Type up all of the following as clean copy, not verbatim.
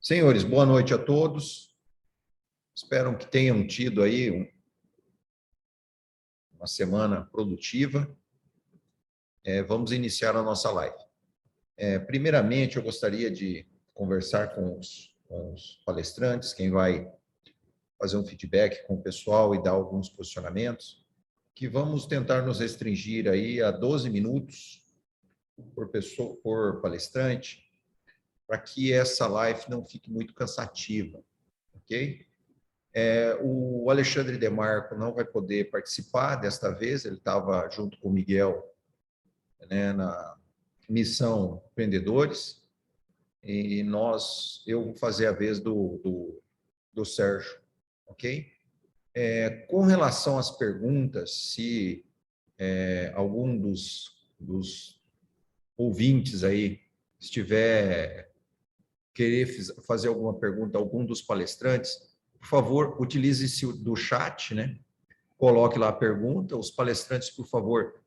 Senhores, boa noite a todos. Espero que tenham tido aí uma semana produtiva. Vamos iniciar a nossa live. Primeiramente, eu gostaria de conversar com os palestrantes, quem vai fazer um feedback com o pessoal e dar alguns posicionamentos, que vamos tentar nos restringir aí a 12 minutos por pessoa, por palestrante, para que essa live não fique muito cansativa, ok? O Alexandre Demarco não vai poder participar desta vez, ele estava junto com o Miguel, né, na Missão Empreendedores, e eu vou fazer a vez do Sérgio, ok? Com relação às perguntas, se algum dos ouvintes aí estiver querer fazer alguma pergunta a algum dos palestrantes, por favor, utilize-se do chat, né? Coloque lá a pergunta. Os palestrantes, por favor,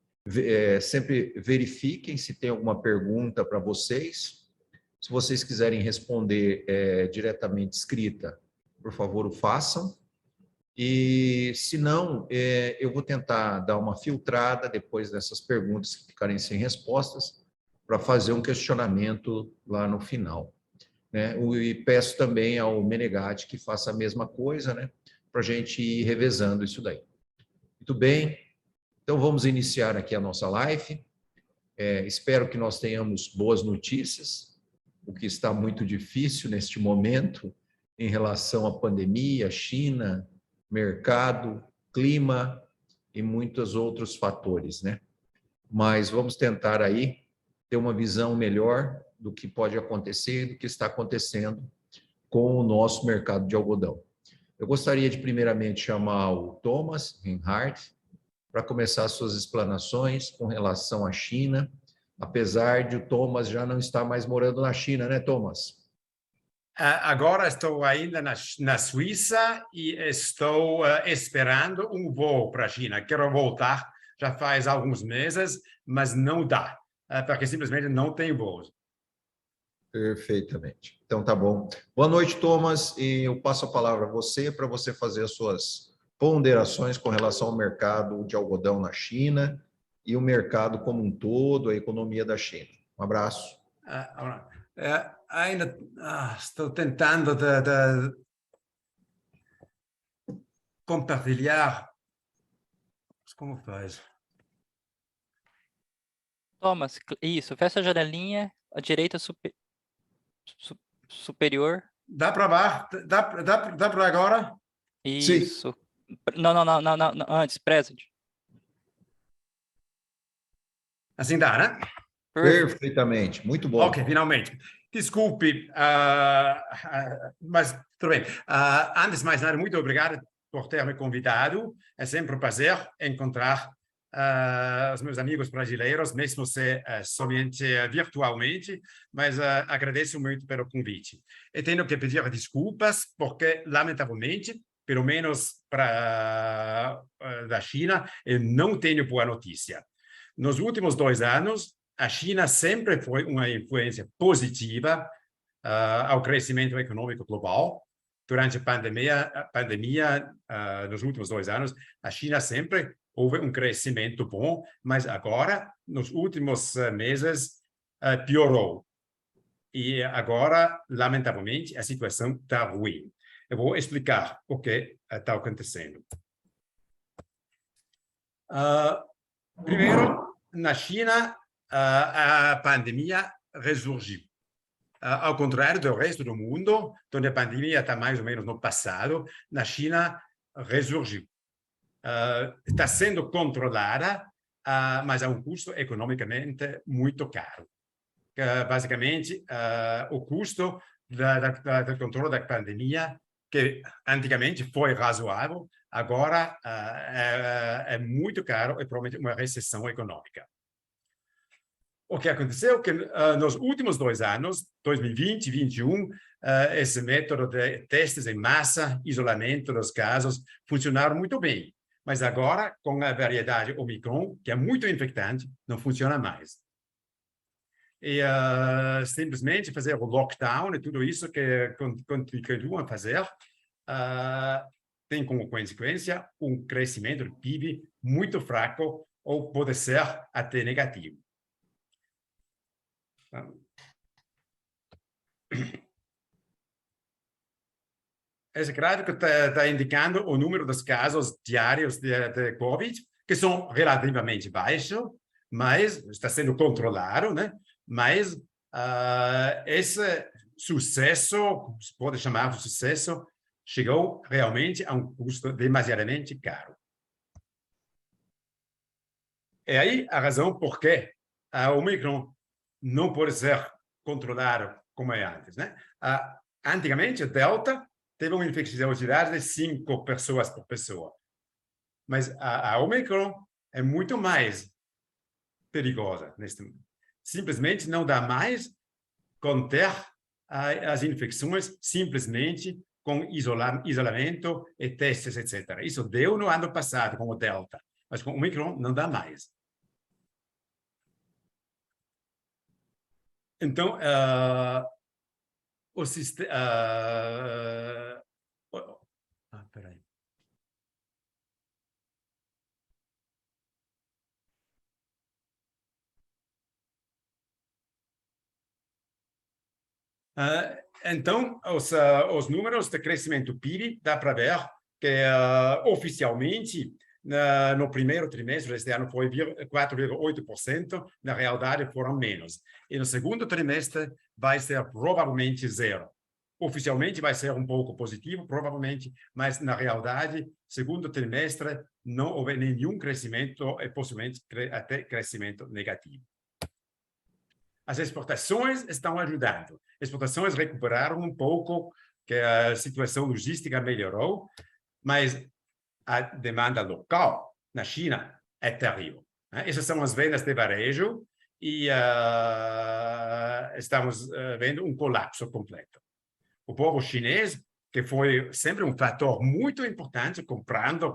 sempre verifiquem se tem alguma pergunta para vocês. Se vocês quiserem responder diretamente escrita, por favor, o façam. E, se não, eu vou tentar dar uma filtrada depois dessas perguntas que ficarem sem respostas, para fazer um questionamento lá no final, né? E peço também ao Menegatti que faça a mesma coisa, né? Para a gente ir revezando isso daí. Muito bem, então vamos iniciar aqui a nossa live. Espero que nós tenhamos boas notícias, o que está muito difícil neste momento em relação à pandemia, China, mercado, clima e muitos outros fatores, né? Mas vamos tentar aí ter uma visão melhor do que pode acontecer, do que está acontecendo com o nosso mercado de algodão. Eu gostaria de, primeiramente, chamar o Thomas Reinhardt para começar suas explanações com relação à China, apesar de o Thomas já não estar mais morando na China, né, Thomas? Agora estou ainda na Suíça e estou esperando um voo para a China. Quero voltar já faz alguns meses, mas não dá, porque simplesmente não tem voos. Perfeitamente. Então, tá bom. Boa noite, Thomas, e eu passo a palavra a você para você fazer as suas ponderações com relação ao mercado de algodão na China e o mercado como um todo, a economia da China. Um abraço. Ainda estou tentando de compartilhar. Como faz? Thomas, isso, fecha a janelinha, a direita superior. Dá para baixo? Dá para agora? Isso. Sim. Não, antes, present. Assim dá, né? Perfeitamente, muito bom. Ok, finalmente. Desculpe, mas tudo bem. Antes de mais nada, muito obrigado por ter me convidado. É sempre um prazer encontrar os meus amigos brasileiros, mesmo se somente virtualmente, mas agradeço muito pelo convite. E tenho que pedir desculpas, porque, lamentavelmente, pelo menos para da China, eu não tenho boa notícia. Nos últimos 2 anos, a China sempre foi uma influência positiva ao crescimento econômico global. Durante a pandemia nos últimos 2 anos, a China sempre houve um crescimento bom, mas agora, nos últimos meses, piorou. E agora, lamentavelmente, a situação está ruim. Eu vou explicar o que está acontecendo. Primeiro, na China, a pandemia ressurgiu. Ao contrário do resto do mundo, onde a pandemia está mais ou menos no passado, na China ressurgiu. Está sendo controlada, mas a um custo economicamente muito caro. Basicamente, o custo do controle da pandemia, que antigamente foi razoável, agora é muito caro e promete uma recessão econômica. O que aconteceu é que nos últimos 2 anos, 2020 e 2021, esse método de testes em massa, isolamento dos casos, funcionaram muito bem. Mas agora, com a variedade Omicron, que é muito infectante, não funciona mais. e simplesmente fazer o lockdown e tudo isso que continuam a fazer, tem como consequência um crescimento do PIB muito fraco ou pode ser até negativo. Esse gráfico está indicando o número dos casos diários de Covid, que são relativamente baixos, mas está sendo controlado, né? Mas esse sucesso, se pode chamar de sucesso, chegou realmente a um custo demasiadamente caro. É aí a razão por que a Omicron não pode ser controlado como é antes, né? Antigamente, a Delta teve uma infecciosidade de 5 pessoas por pessoa. Mas a Omicron é muito mais perigosa neste momento. Simplesmente não dá mais conter as infecções simplesmente com isolamento e testes, etc. Isso deu no ano passado com o Delta, mas com o Omicron não dá mais. Então, o sistema... peraí. Então, os números de crescimento do PIB, dá para ver que, oficialmente, no primeiro trimestre deste ano foi 4,8%, na realidade foram menos. E no segundo trimestre vai ser provavelmente zero. Oficialmente vai ser um pouco positivo, provavelmente, mas na realidade, segundo trimestre, não houve nenhum crescimento e possivelmente até crescimento negativo. As exportações estão ajudando. As exportações recuperaram um pouco, que a situação logística melhorou, mas a demanda local na China é terrível. Essas são as vendas de varejo e estamos vendo um colapso completo. O povo chinês, que foi sempre um fator muito importante, comprando,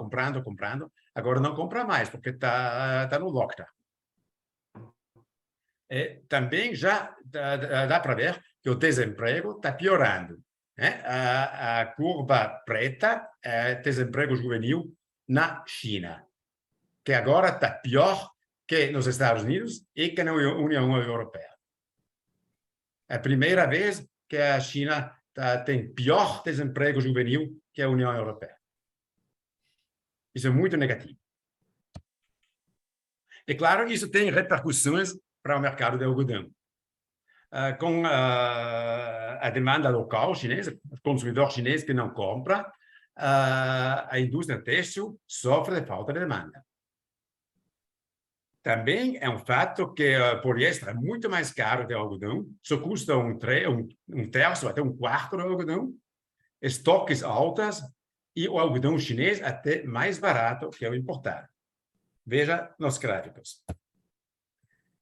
agora não compra mais, porque está no lockdown. Também já dá para ver que o desemprego está piorando. A curva preta é desemprego juvenil na China, que agora está pior que nos Estados Unidos e que na União Europeia. É a primeira vez que a China tem pior desemprego juvenil que a União Europeia. Isso é muito negativo. E, claro, isso tem repercussões para o mercado de algodão. Com a demanda local chinesa, o consumidor chinês que não compra, a indústria têxtil sofre de falta de demanda. Também é um fato que o poliéster é muito mais caro que o algodão, só custa um terço, até um quarto do algodão, estoques altos e o algodão chinês até mais barato que o importado. Veja nos gráficos.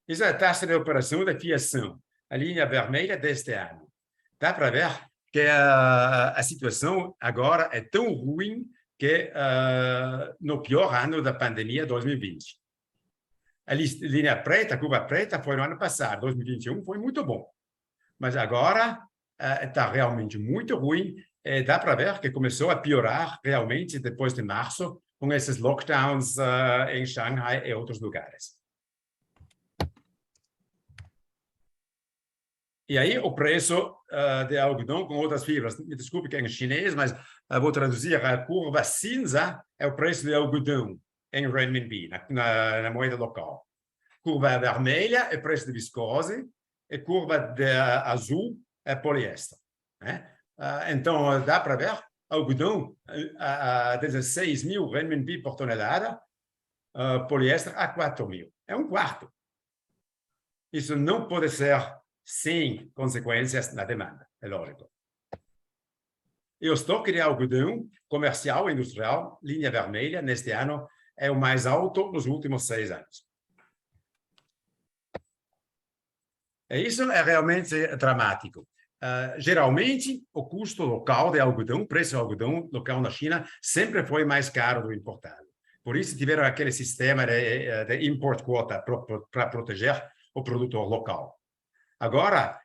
Isso é a taxa de operação da fiação, a linha vermelha deste ano. Dá para ver que a situação agora é tão ruim que no pior ano da pandemia, 2020. A linha preta, a curva preta, foi no ano passado, 2021, foi muito bom. Mas agora está realmente muito ruim. Dá para ver que começou a piorar realmente depois de março, com esses lockdowns em Shanghai e outros lugares. E aí o preço de algodão com outras fibras. Me desculpe que é em chinês, mas vou traduzir. A curva cinza é o preço de algodão em renminbi, na moeda local. Curva vermelha é preço de viscose e curva azul é poliéster. Então, dá para ver algodão a 16 mil renminbi por tonelada, poliéster a 4 mil. É um quarto. Isso não pode ser sem consequências na demanda, é lógico. E o estoque de algodão comercial e industrial, linha vermelha, neste ano, é o mais alto nos últimos 6 anos. E isso é realmente dramático. Geralmente, o custo local de algodão, o preço do algodão local na China, sempre foi mais caro do importado. Por isso, tiveram aquele sistema de import quota para proteger o produtor local. Agora,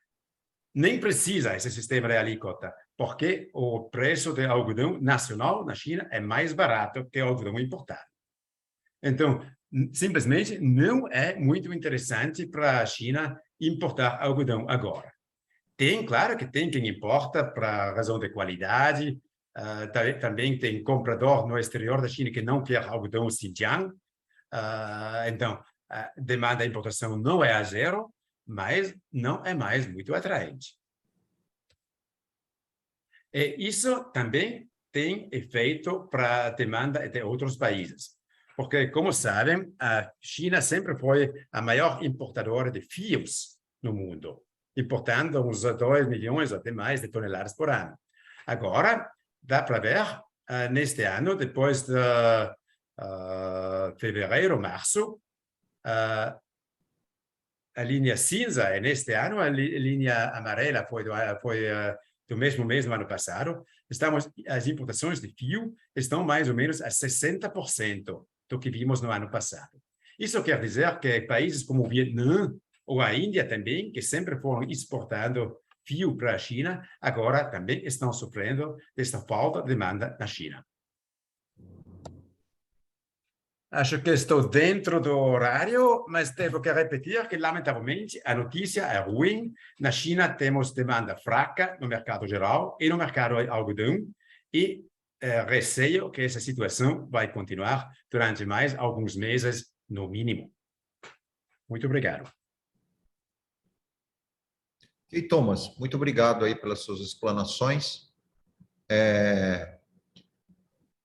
nem precisa esse sistema de alíquota, porque o preço de algodão nacional na China é mais barato que o algodão importado. Então, simplesmente não é muito interessante para a China importar algodão agora. Claro que tem quem importa para razão de qualidade, também tem comprador no exterior da China que não quer algodão Xinjiang, então a demanda de importação não é a zero, mas não é mais muito atraente. E isso também tem efeito para a demanda de outros países. Porque, como sabem, a China sempre foi a maior importadora de fios no mundo, importando uns 2 milhões ou até mais de toneladas por ano. Agora, dá para ver, neste ano, depois de fevereiro, março, a linha cinza é neste ano, a linha amarela foi do mesmo mês do ano passado. As importações de fio estão mais ou menos a 60% do que vimos no ano passado. Isso quer dizer que países como o Vietnã ou a Índia também, que sempre foram exportando fio para a China, agora também estão sofrendo desta falta de demanda na China. Acho que estou dentro do horário, mas devo que repetir que, lamentavelmente, a notícia é ruim. Na China temos demanda fraca no mercado geral e no mercado de algodão, e receio que essa situação vai continuar durante mais alguns meses, no mínimo. Muito obrigado. E Thomas, muito obrigado aí pelas suas explanações.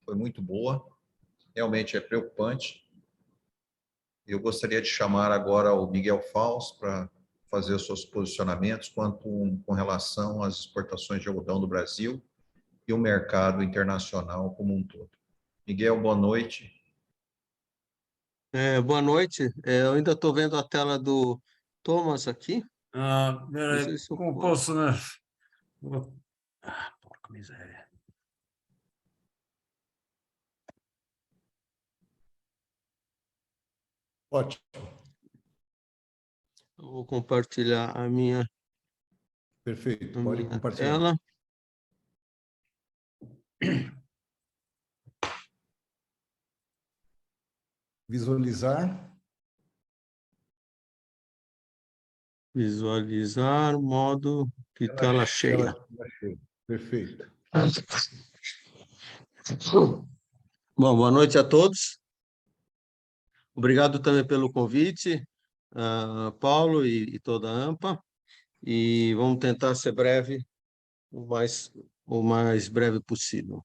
Foi muito boa. Realmente é preocupante. Eu gostaria de chamar agora o Miguel Faus para fazer os seus posicionamentos com relação às exportações de algodão do Brasil e o mercado internacional como um todo. Miguel, boa noite. Boa noite. Eu ainda estou vendo a tela do Thomas aqui. Não sei se eu Como posso. posso, né? Porca miséria. Ótimo. Eu vou compartilhar a minha, Perfeito. a Pode minha compartilhar. tela. Visualizar. Visualizar, modo de tela cheia. Perfeito. Bom, boa noite a todos. Obrigado também pelo convite, Paulo e toda a AMPA. E vamos tentar ser breve, o mais breve possível.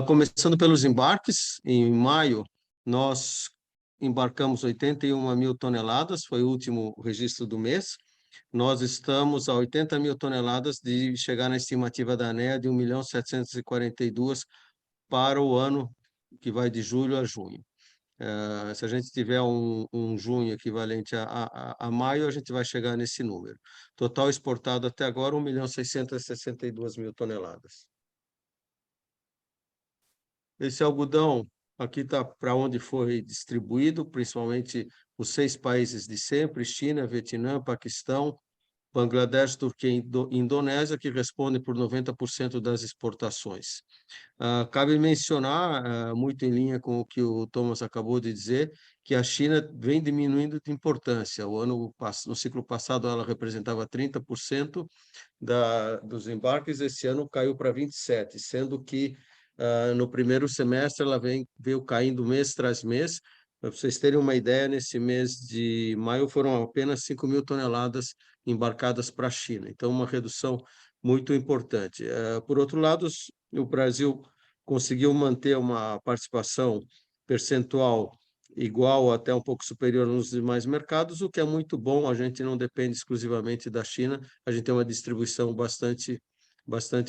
Começando pelos embarques, em maio, nós embarcamos 81 mil toneladas, foi o último registro do mês. Nós estamos a 80 mil toneladas de chegar na estimativa da ANEA de 1.742 para o ano que vai de julho a junho. Se a gente tiver um junho equivalente a maio, a gente vai chegar nesse número. Total exportado até agora, 1.662 mil toneladas. Esse algodão aqui está para onde foi distribuído, principalmente os 6 países de sempre: China, Vietnã, Paquistão, Bangladesh, Turquia e Indonésia, que respondem por 90% das exportações. Cabe mencionar, muito em linha com o que o Thomas acabou de dizer, que a China vem diminuindo de importância. No ciclo passado, ela representava 30% dos embarques, esse ano caiu para 27%, sendo que no primeiro semestre ela veio caindo mês tras mês. Para vocês terem uma ideia, nesse mês de maio foram apenas 5 mil toneladas embarcadas para a China. Então, uma redução muito importante. Por outro lado, o Brasil conseguiu manter uma participação percentual igual ou até um pouco superior nos demais mercados, o que é muito bom. A gente não depende exclusivamente da China, a gente tem uma distribuição bastante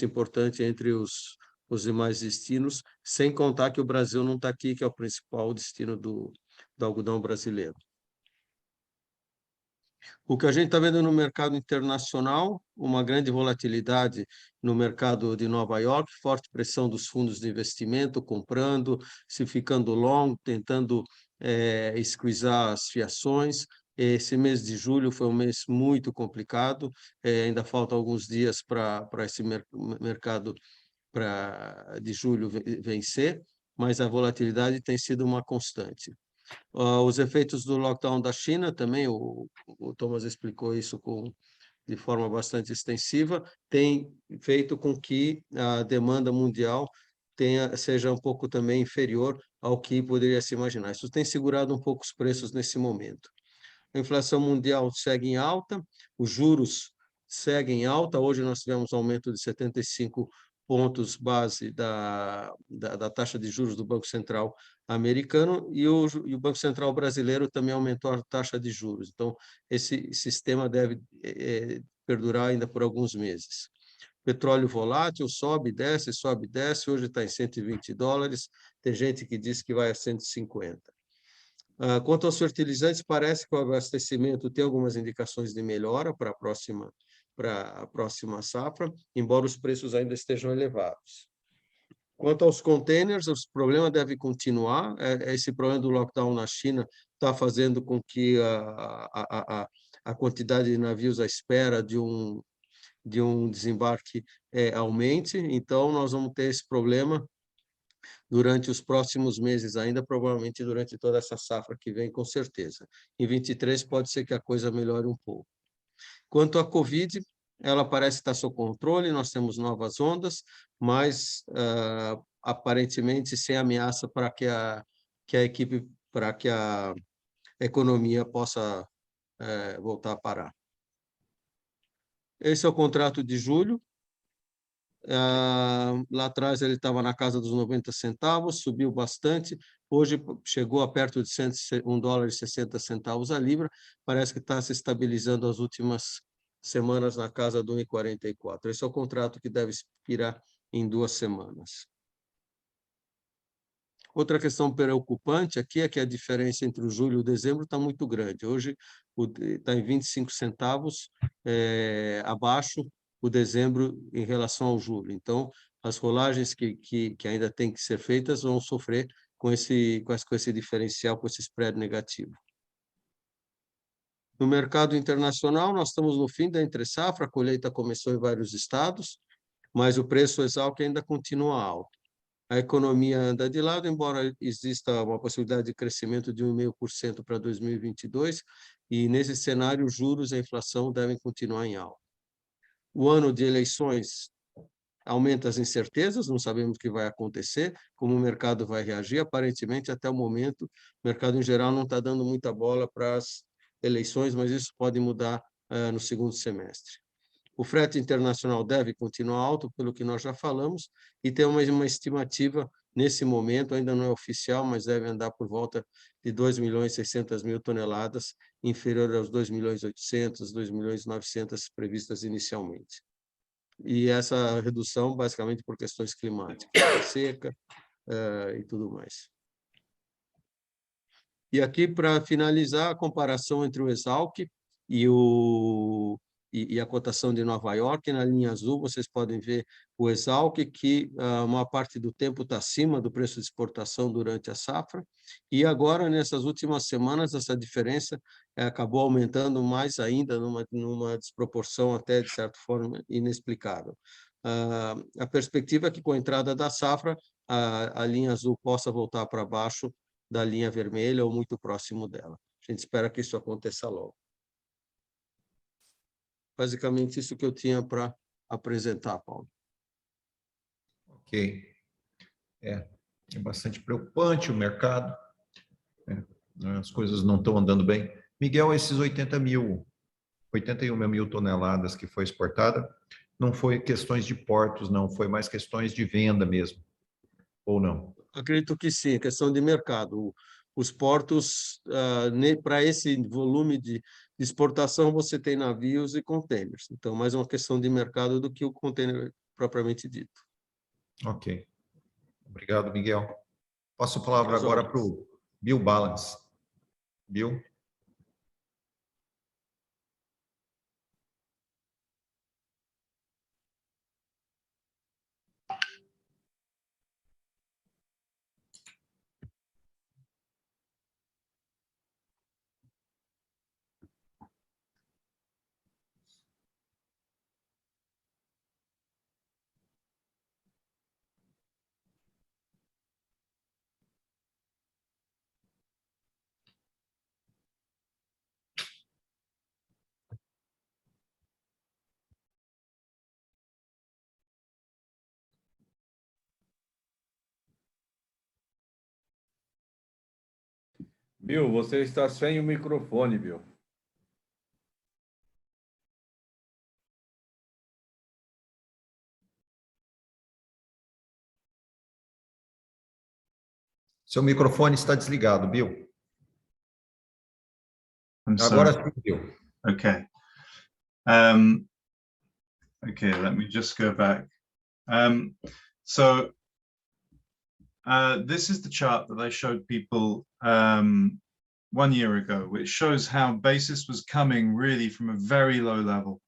importante entre os demais destinos, sem contar que o Brasil não está aqui, que é o principal destino do algodão brasileiro. O que a gente está vendo no mercado internacional, uma grande volatilidade no mercado de Nova York, forte pressão dos fundos de investimento, comprando, se ficando long, tentando squeezar as fiações. Esse mês de julho foi um mês muito complicado, ainda faltam alguns dias para esse mercado de julho vencer, mas a volatilidade tem sido uma constante. Os efeitos do lockdown da China também, o Thomas explicou isso de forma bastante extensiva, tem feito com que a demanda mundial seja um pouco também inferior ao que poderia se imaginar. Isso tem segurado um pouco os preços nesse momento. A inflação mundial segue em alta, os juros seguem em alta. Hoje nós tivemos um aumento de 75 pontos base da taxa de juros do Banco Central americano e o Banco Central brasileiro também aumentou a taxa de juros. Então, esse sistema deve perdurar ainda por alguns meses. Petróleo volátil sobe, desce, hoje está em $120. Tem gente que diz que vai a 150. Quanto aos fertilizantes, parece que o abastecimento tem algumas indicações de melhora para a próxima safra, embora os preços ainda estejam elevados. Quanto aos containers, o problema deve continuar. Esse problema do lockdown na China está fazendo com que a quantidade de navios à espera de um desembarque aumente. Então, nós vamos ter esse problema durante os próximos meses ainda, provavelmente durante toda essa safra que vem, com certeza. Em 23 pode ser que a coisa melhore um pouco. Quanto à Covid, ela parece estar sob controle, nós temos novas ondas, mas aparentemente sem ameaça para que a economia possa voltar a parar. Esse é o contrato de julho. Lá atrás ele estava na casa dos 90 centavos, subiu bastante, hoje chegou a perto de $1,60 a libra, parece que está se estabilizando as últimas semanas na casa do 1,44. Esse é o contrato que deve expirar em 2 semanas. Outra questão preocupante aqui é que a diferença entre o julho e o dezembro está muito grande. Hoje está em 25 centavos abaixo o dezembro em relação ao julho. Então, as rolagens que ainda têm que ser feitas vão sofrer com esse diferencial, com esse spread negativo. No mercado internacional, nós estamos no fim da entre-safra, a colheita começou em vários estados, mas o preço ex-alc ainda continua alto. A economia anda de lado, embora exista uma possibilidade de crescimento de 1,5% para 2022, e nesse cenário, os juros e a inflação devem continuar em alta. O ano de eleições aumenta as incertezas, não sabemos o que vai acontecer, como o mercado vai reagir. Aparentemente, até o momento, o mercado em geral não está dando muita bola para as eleições, mas isso pode mudar no segundo semestre. O frete internacional deve continuar alto, pelo que nós já falamos, e tem uma estimativa, nesse momento, ainda não é oficial, mas deve andar por volta de 2.600.000 toneladas, inferior aos 2.800.000, 2.900.000 previstas inicialmente. E essa redução, basicamente, por questões climáticas, seca e tudo mais. E aqui, para finalizar, a comparação entre o ex-alc e a cotação de Nova York, na linha azul, vocês podem ver o ex-alc, que uma parte do tempo está acima do preço de exportação durante a safra, e agora, nessas últimas semanas, essa diferença acabou aumentando mais ainda, numa desproporção até, de certa forma, inexplicável. A perspectiva é que, com a entrada da safra, a linha azul possa voltar para baixo da linha vermelha ou muito próximo dela. A gente espera que isso aconteça logo. Basicamente, isso que eu tinha para apresentar, Paulo. Ok. É bastante preocupante o mercado. As coisas não estão andando bem. Miguel, esses 81 mil toneladas que foi exportada, não foi questões de portos, não, foi mais questões de venda mesmo, ou não? Acredito que sim, questão de mercado. Os portos, para esse volume de exportação, você tem navios e contêineres. Então, mais uma questão de mercado do que o contêiner propriamente dito. Ok. Obrigado, Miguel. Passo a palavra agora para o Bill Ballance. Bill? Bill, você está sem o microfone, Bill. Seu microfone está desligado, Bill. I'm Agora sorry. sim, Bill. Okay. Okay, let me just go back. So this is the chart that I showed people 1 year ago, which shows how basis was coming really from a very low level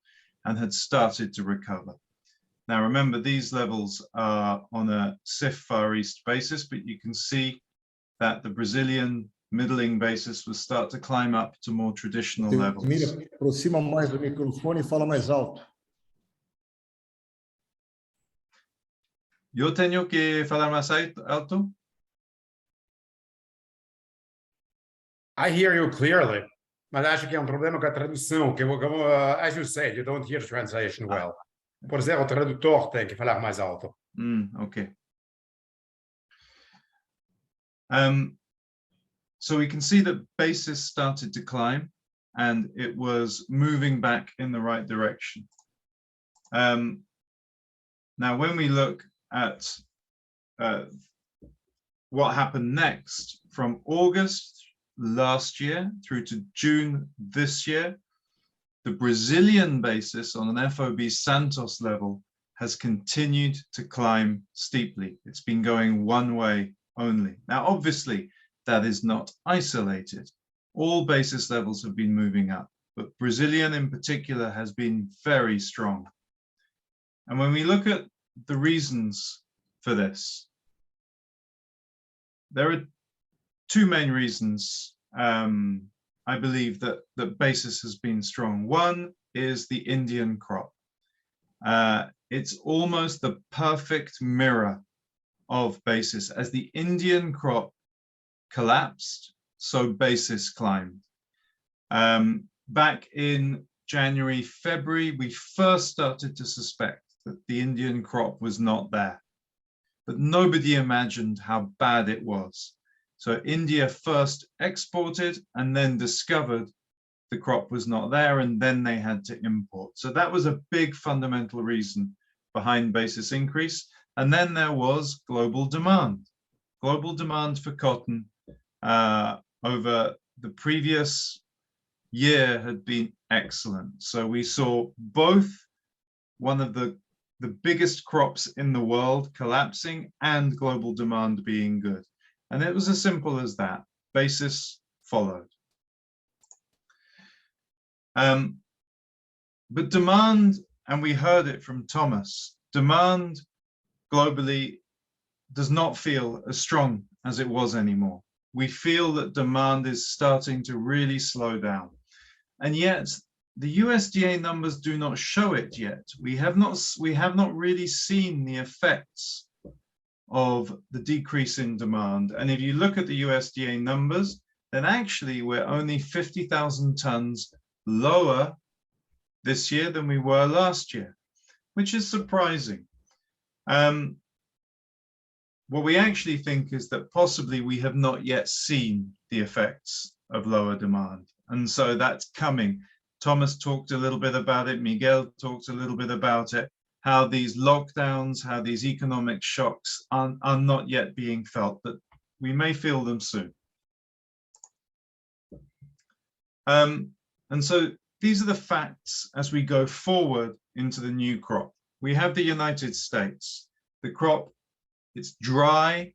and had started to recover. Now, remember, these levels are on a CIF Far East basis, but you can see that the Brazilian middling basis will start to climb up to more traditional levels. Mira, aproxima mais do microfone e fala mais alto. Eu tenho que falar mais alto? I hear you clearly, mas acho que é um problema com a tradução, que como, as you said, you don't hear the translation well. Por exemplo, o tradutor tem que falar mais alto. Okay. So we can see that basis started to climb and it was moving back in the right direction. Now, when we look at what happened next from August last year through to June this year, the Brazilian basis on an FOB Santos level has continued to climb steeply. It's been going one way only. Now, obviously, that is not isolated. All basis levels have been moving up, but Brazilian in particular has been very strong. And when we look at the reasons for this, there are two main reasons I believe that basis has been strong. One is the Indian crop. It's almost the perfect mirror of basis. As the Indian crop collapsed, so basis climbed. Back in January, February, we first started to suspect that the Indian crop was not there, but nobody imagined how bad it was. So India first exported and then discovered the crop was not there, and then they had to import. So that was a big fundamental reason behind basis increase. And then there was global demand. Global demand for cotton over the previous year had been excellent. So we saw both one of the biggest crops in the world collapsing and global demand being good. And it was as simple as that. Basis followed. But demand, and we heard it from Thomas, demand globally does not feel as strong as it was anymore. We feel that demand is starting to really slow down. And yet the USDA numbers do not show it yet. We have not really seen the effects of the decrease in demand. And if you look at the USDA numbers, then actually we're only 50,000 tons lower this year than we were last year, which is surprising. What we actually think is that possibly we have not yet seen the effects of lower demand. And so that's coming. Thomas talked a little bit about it. Miguel talked a little bit about it, how these lockdowns, how these economic shocks are not yet being felt, but we may feel them soon. And so these are the facts as we go forward into the new crop. We have the United States. The crop, it's dry,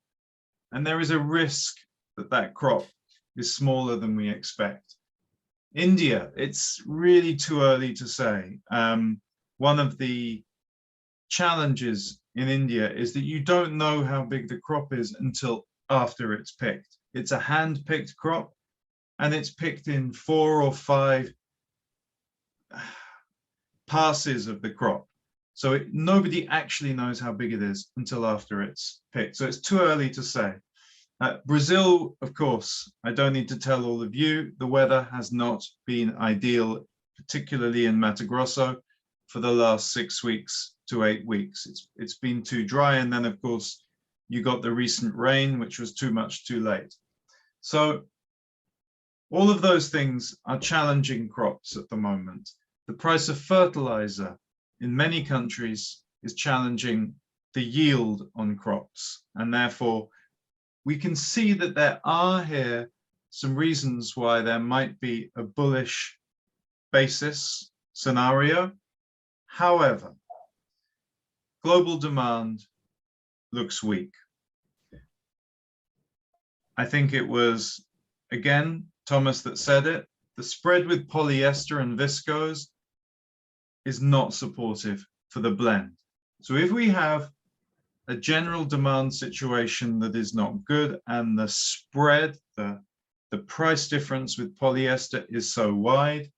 and there is a risk that that crop is smaller than we expect. India, it's really too early to say. One of the challenges in India is that you don't know how big the crop is until after it's picked. It's a hand-picked crop, and it's picked in 4 or 5 passes of the crop. So nobody actually knows how big it is until after it's picked. So it's too early to say. Brazil, of course, I don't need to tell all of you, the weather has not been ideal, particularly in Mato Grosso, for the last 6 weeks to 8 weeks. It's been too dry. And then, of course, you got the recent rain, which was too much too late. So All of those things are challenging crops at the moment. The price of fertilizer in many countries is challenging the yield on crops. And therefore, we can see that there are here some reasons why there might be a bullish basis scenario. However, global demand looks weak. I think it was, again, Thomas that said it, the spread with polyester and viscose is not supportive for the blend. So if we have a general demand situation that is not good and the spread, the price difference with polyester is so wide,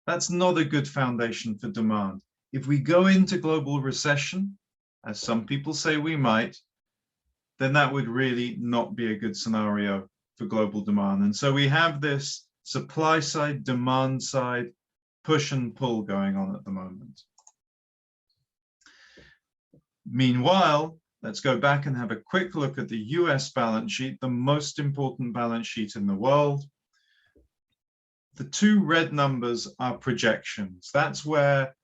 that's not a good foundation for demand. If we go into global recession, as some people say we might, then that would really not be a good scenario for global demand. And so we have this supply side, demand side, push and pull going on at the moment. Meanwhile, let's go back and have a quick look at the US balance sheet, the most important balance sheet in the world. The two red numbers are projections. That's where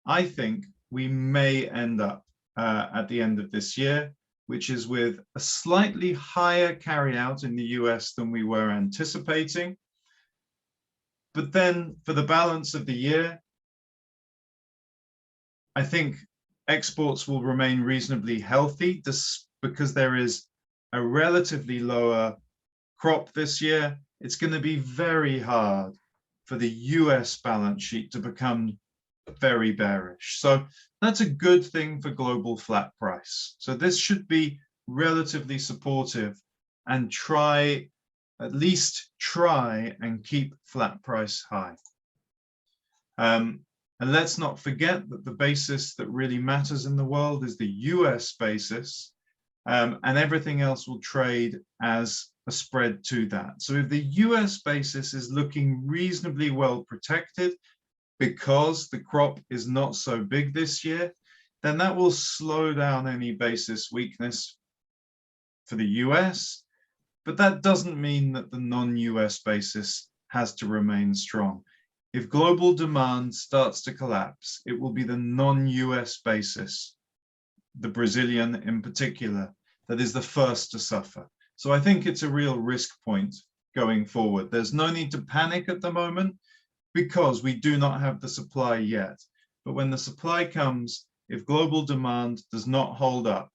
I think we may end up at the end of this year, which is with a slightly higher carryout in the US than we were anticipating. But then for the balance of the year, I think exports will remain reasonably healthy because there is a relatively lower crop this year. It's going to be very hard for the US balance sheet to become very bearish. So that's a good thing for global flat price. So this should be relatively supportive and at least try and keep flat price high. And let's not forget that the basis that really matters in the world is the US basis, and everything else will trade as a spread to that. So if the US basis is looking reasonably well protected because the crop is not so big this year, then that will slow down any basis weakness for the US. But that doesn't mean that the non-US basis has to remain strong. If global demand starts to collapse, it will be the non-US basis, the Brazilian in particular, that is the first to suffer. So I think it's a real risk point going forward. There's no need to panic at the moment because we do not have the supply yet. But when the supply comes, if global demand does not hold up,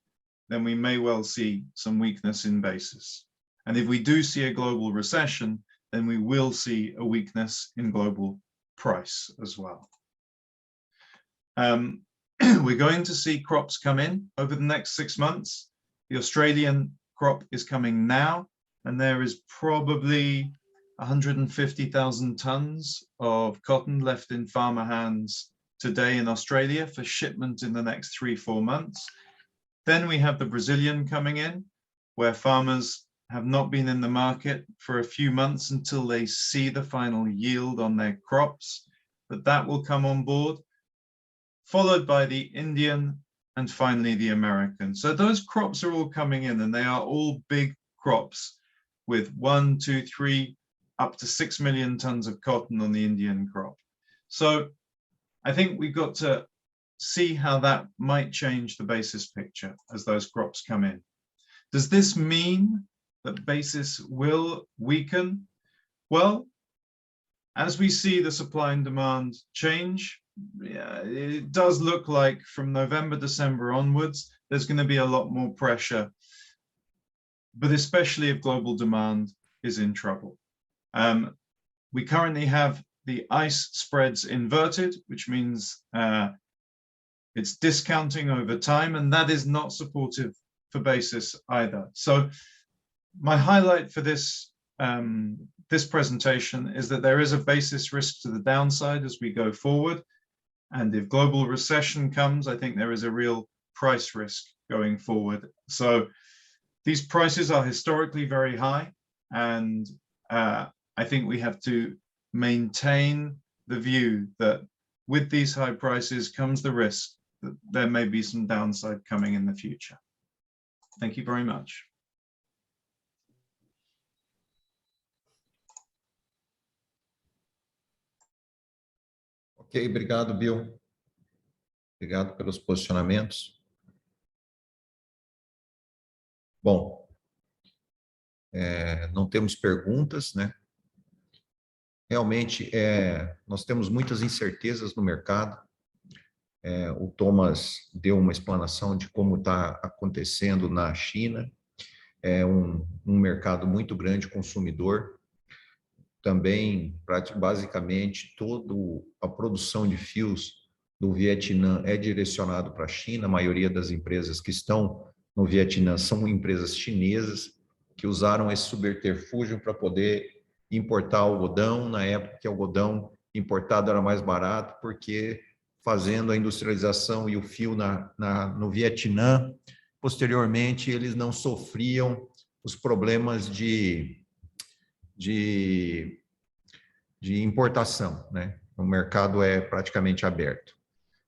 then we may well see some weakness in basis. And if we do see a global recession, then we will see a weakness in global price as well. We're going to see crops come in over the next 6 months. The Australian crop is coming now, and there is probably 150,000 tons of cotton left in farmer hands today in Australia for shipment in the next 3-4 months. Then we have the Brazilian coming in, where farmers have not been in the market for a few months until they see the final yield on their crops, but that will come on board, followed by the Indian and finally the American. So those crops are all coming in, and they are all big crops with 1, 2, 3, up to 6 million tons of cotton on the Indian crop. So I think we've got to see how that might change the basis picture as those crops come in. Does this mean that basis will weaken? Well, as we see the supply and demand change, it does look like from November, December onwards, there's going to be a lot more pressure, but especially if global demand is in trouble. We currently have the ICE spreads inverted, which means it's discounting over time, and that is not supportive for basis either. So my highlight for this this presentation is that there is a basis risk to the downside as we go forward. And if global recession comes, I think there is a real price risk going forward. So these prices are historically very high, and I think we have to maintain the view that with these high prices comes the risk that there may be some downside coming in the future. Thank you very much. Ok, obrigado, Bill. Obrigado pelos posicionamentos. Bom, não temos perguntas, né? Realmente, nós temos muitas incertezas no mercado. O Thomas deu uma explanação de como está acontecendo na China. É um mercado muito grande consumidor. Também, basicamente, toda a produção de fios do Vietnã é direcionado para a China. A maioria das empresas que estão no Vietnã são empresas chinesas que usaram esse subterfúgio para poder importar algodão, na época que o algodão importado era mais barato, porque fazendo a industrialização e o fio no Vietnã, posteriormente eles não sofriam os problemas de importação, né? O mercado é praticamente aberto.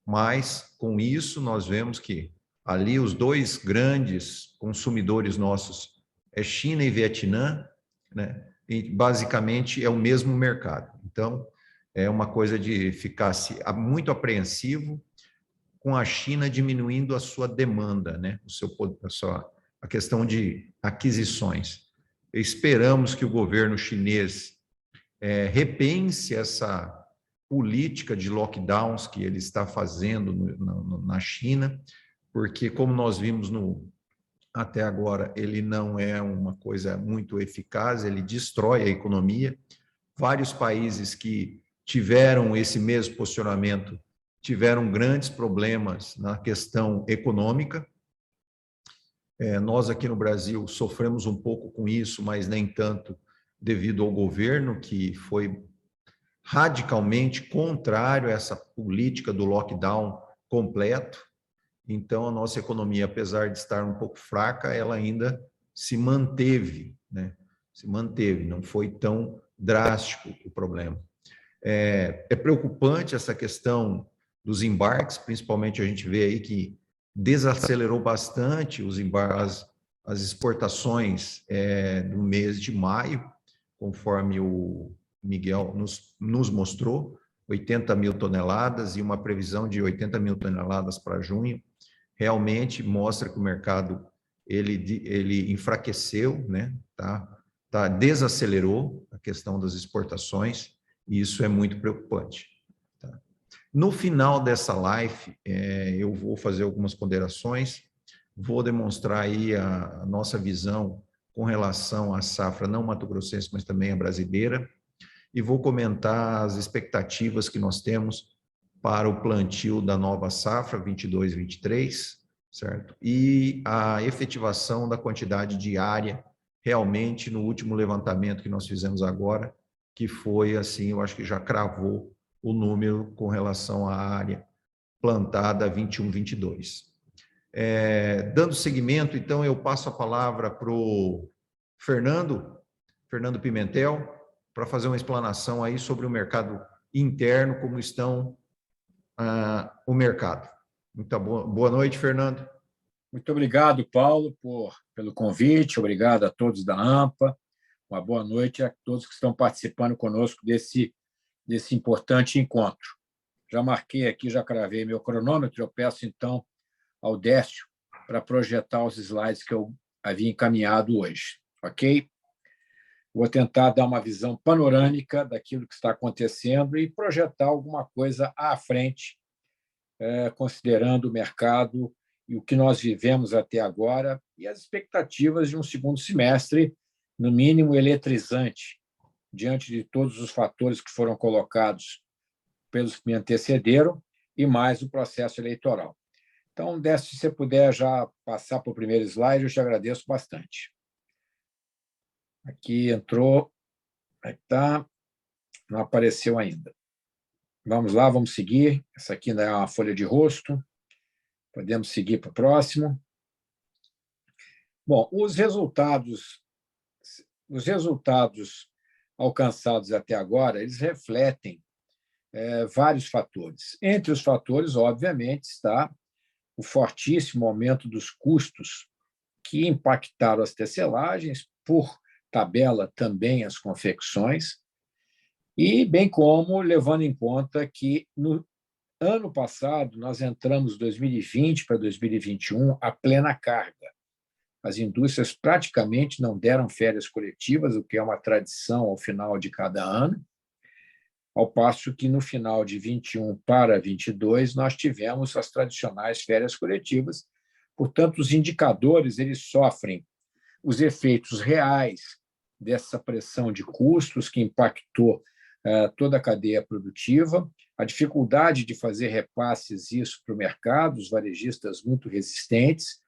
Mas, com isso, nós vemos que ali os dois grandes consumidores nossos é China e Vietnã, né? E basicamente é o mesmo mercado. Então, é uma coisa de ficar muito apreensivo com a China diminuindo a sua demanda, né? A questão de aquisições. Esperamos que o governo chinês repense essa política de lockdowns que ele está fazendo na China, porque, como nós vimos até agora, ele não é uma coisa muito eficaz, ele destrói a economia. Vários países que tiveram esse mesmo posicionamento tiveram grandes problemas na questão econômica. Nós aqui no Brasil sofremos um pouco com isso, mas nem tanto devido ao governo, que foi radicalmente contrário a essa política do lockdown completo. Então, a nossa economia, apesar de estar um pouco fraca, ela ainda se manteve, né? Se manteve, não foi tão drástico o problema. É preocupante essa questão dos embarques, principalmente a gente vê aí que desacelerou bastante as exportações no mês de maio, conforme o Miguel nos mostrou, 80 mil toneladas e uma previsão de 80 mil toneladas para junho. Realmente mostra que o mercado ele enfraqueceu, né? Desacelerou a questão das exportações, e isso é muito preocupante. Tá? No final dessa live, eu vou fazer algumas ponderações, vou demonstrar aí a nossa visão com relação à safra não mato-grossense, mas também a brasileira, e vou comentar as expectativas que nós temos para o plantio da nova safra 22-23, certo? E a efetivação da quantidade de área realmente no último levantamento que nós fizemos agora, que foi assim, eu acho que já cravou o número com relação à área plantada 21-22. Dando seguimento, então, eu passo a palavra para o Fernando Pimentel, para fazer uma explanação aí sobre o mercado interno, como estão o mercado. Muito boa noite, Fernando. Muito obrigado, Paulo, pelo convite, obrigado a todos da AMPA, uma boa noite a todos que estão participando conosco desse importante encontro. Já marquei aqui, já cravei meu cronômetro, eu peço, então, ao Décio para projetar os slides que eu havia encaminhado hoje, ok? Vou tentar dar uma visão panorâmica daquilo que está acontecendo e projetar alguma coisa à frente, considerando o mercado e o que nós vivemos até agora e as expectativas de um segundo semestre, no mínimo eletrizante, diante de todos os fatores que foram colocados pelos que me antecederam e mais o processo eleitoral. Então, Décio, se você puder já passar para o primeiro slide, eu te agradeço bastante. Aqui entrou, está, não apareceu ainda. Vamos lá, vamos seguir. Essa aqui ainda é uma folha de rosto. Podemos seguir para o próximo. Bom, os resultados alcançados até agora, eles refletem vários fatores. Entre os fatores, obviamente, está o fortíssimo aumento dos custos que impactaram as tecelagens, por tabela também as confecções, E bem como levando em conta que no ano passado nós entramos 2020 para 2021 a plena carga. As indústrias praticamente não deram férias coletivas, o que é uma tradição ao final de cada ano, ao passo que no final de 21 para 22 nós tivemos as tradicionais férias coletivas. Portanto, os indicadores eles sofrem os efeitos reais dessa pressão de custos que impactou toda a cadeia produtiva, a dificuldade de fazer repasses isso para o mercado, os varejistas muito resistentes,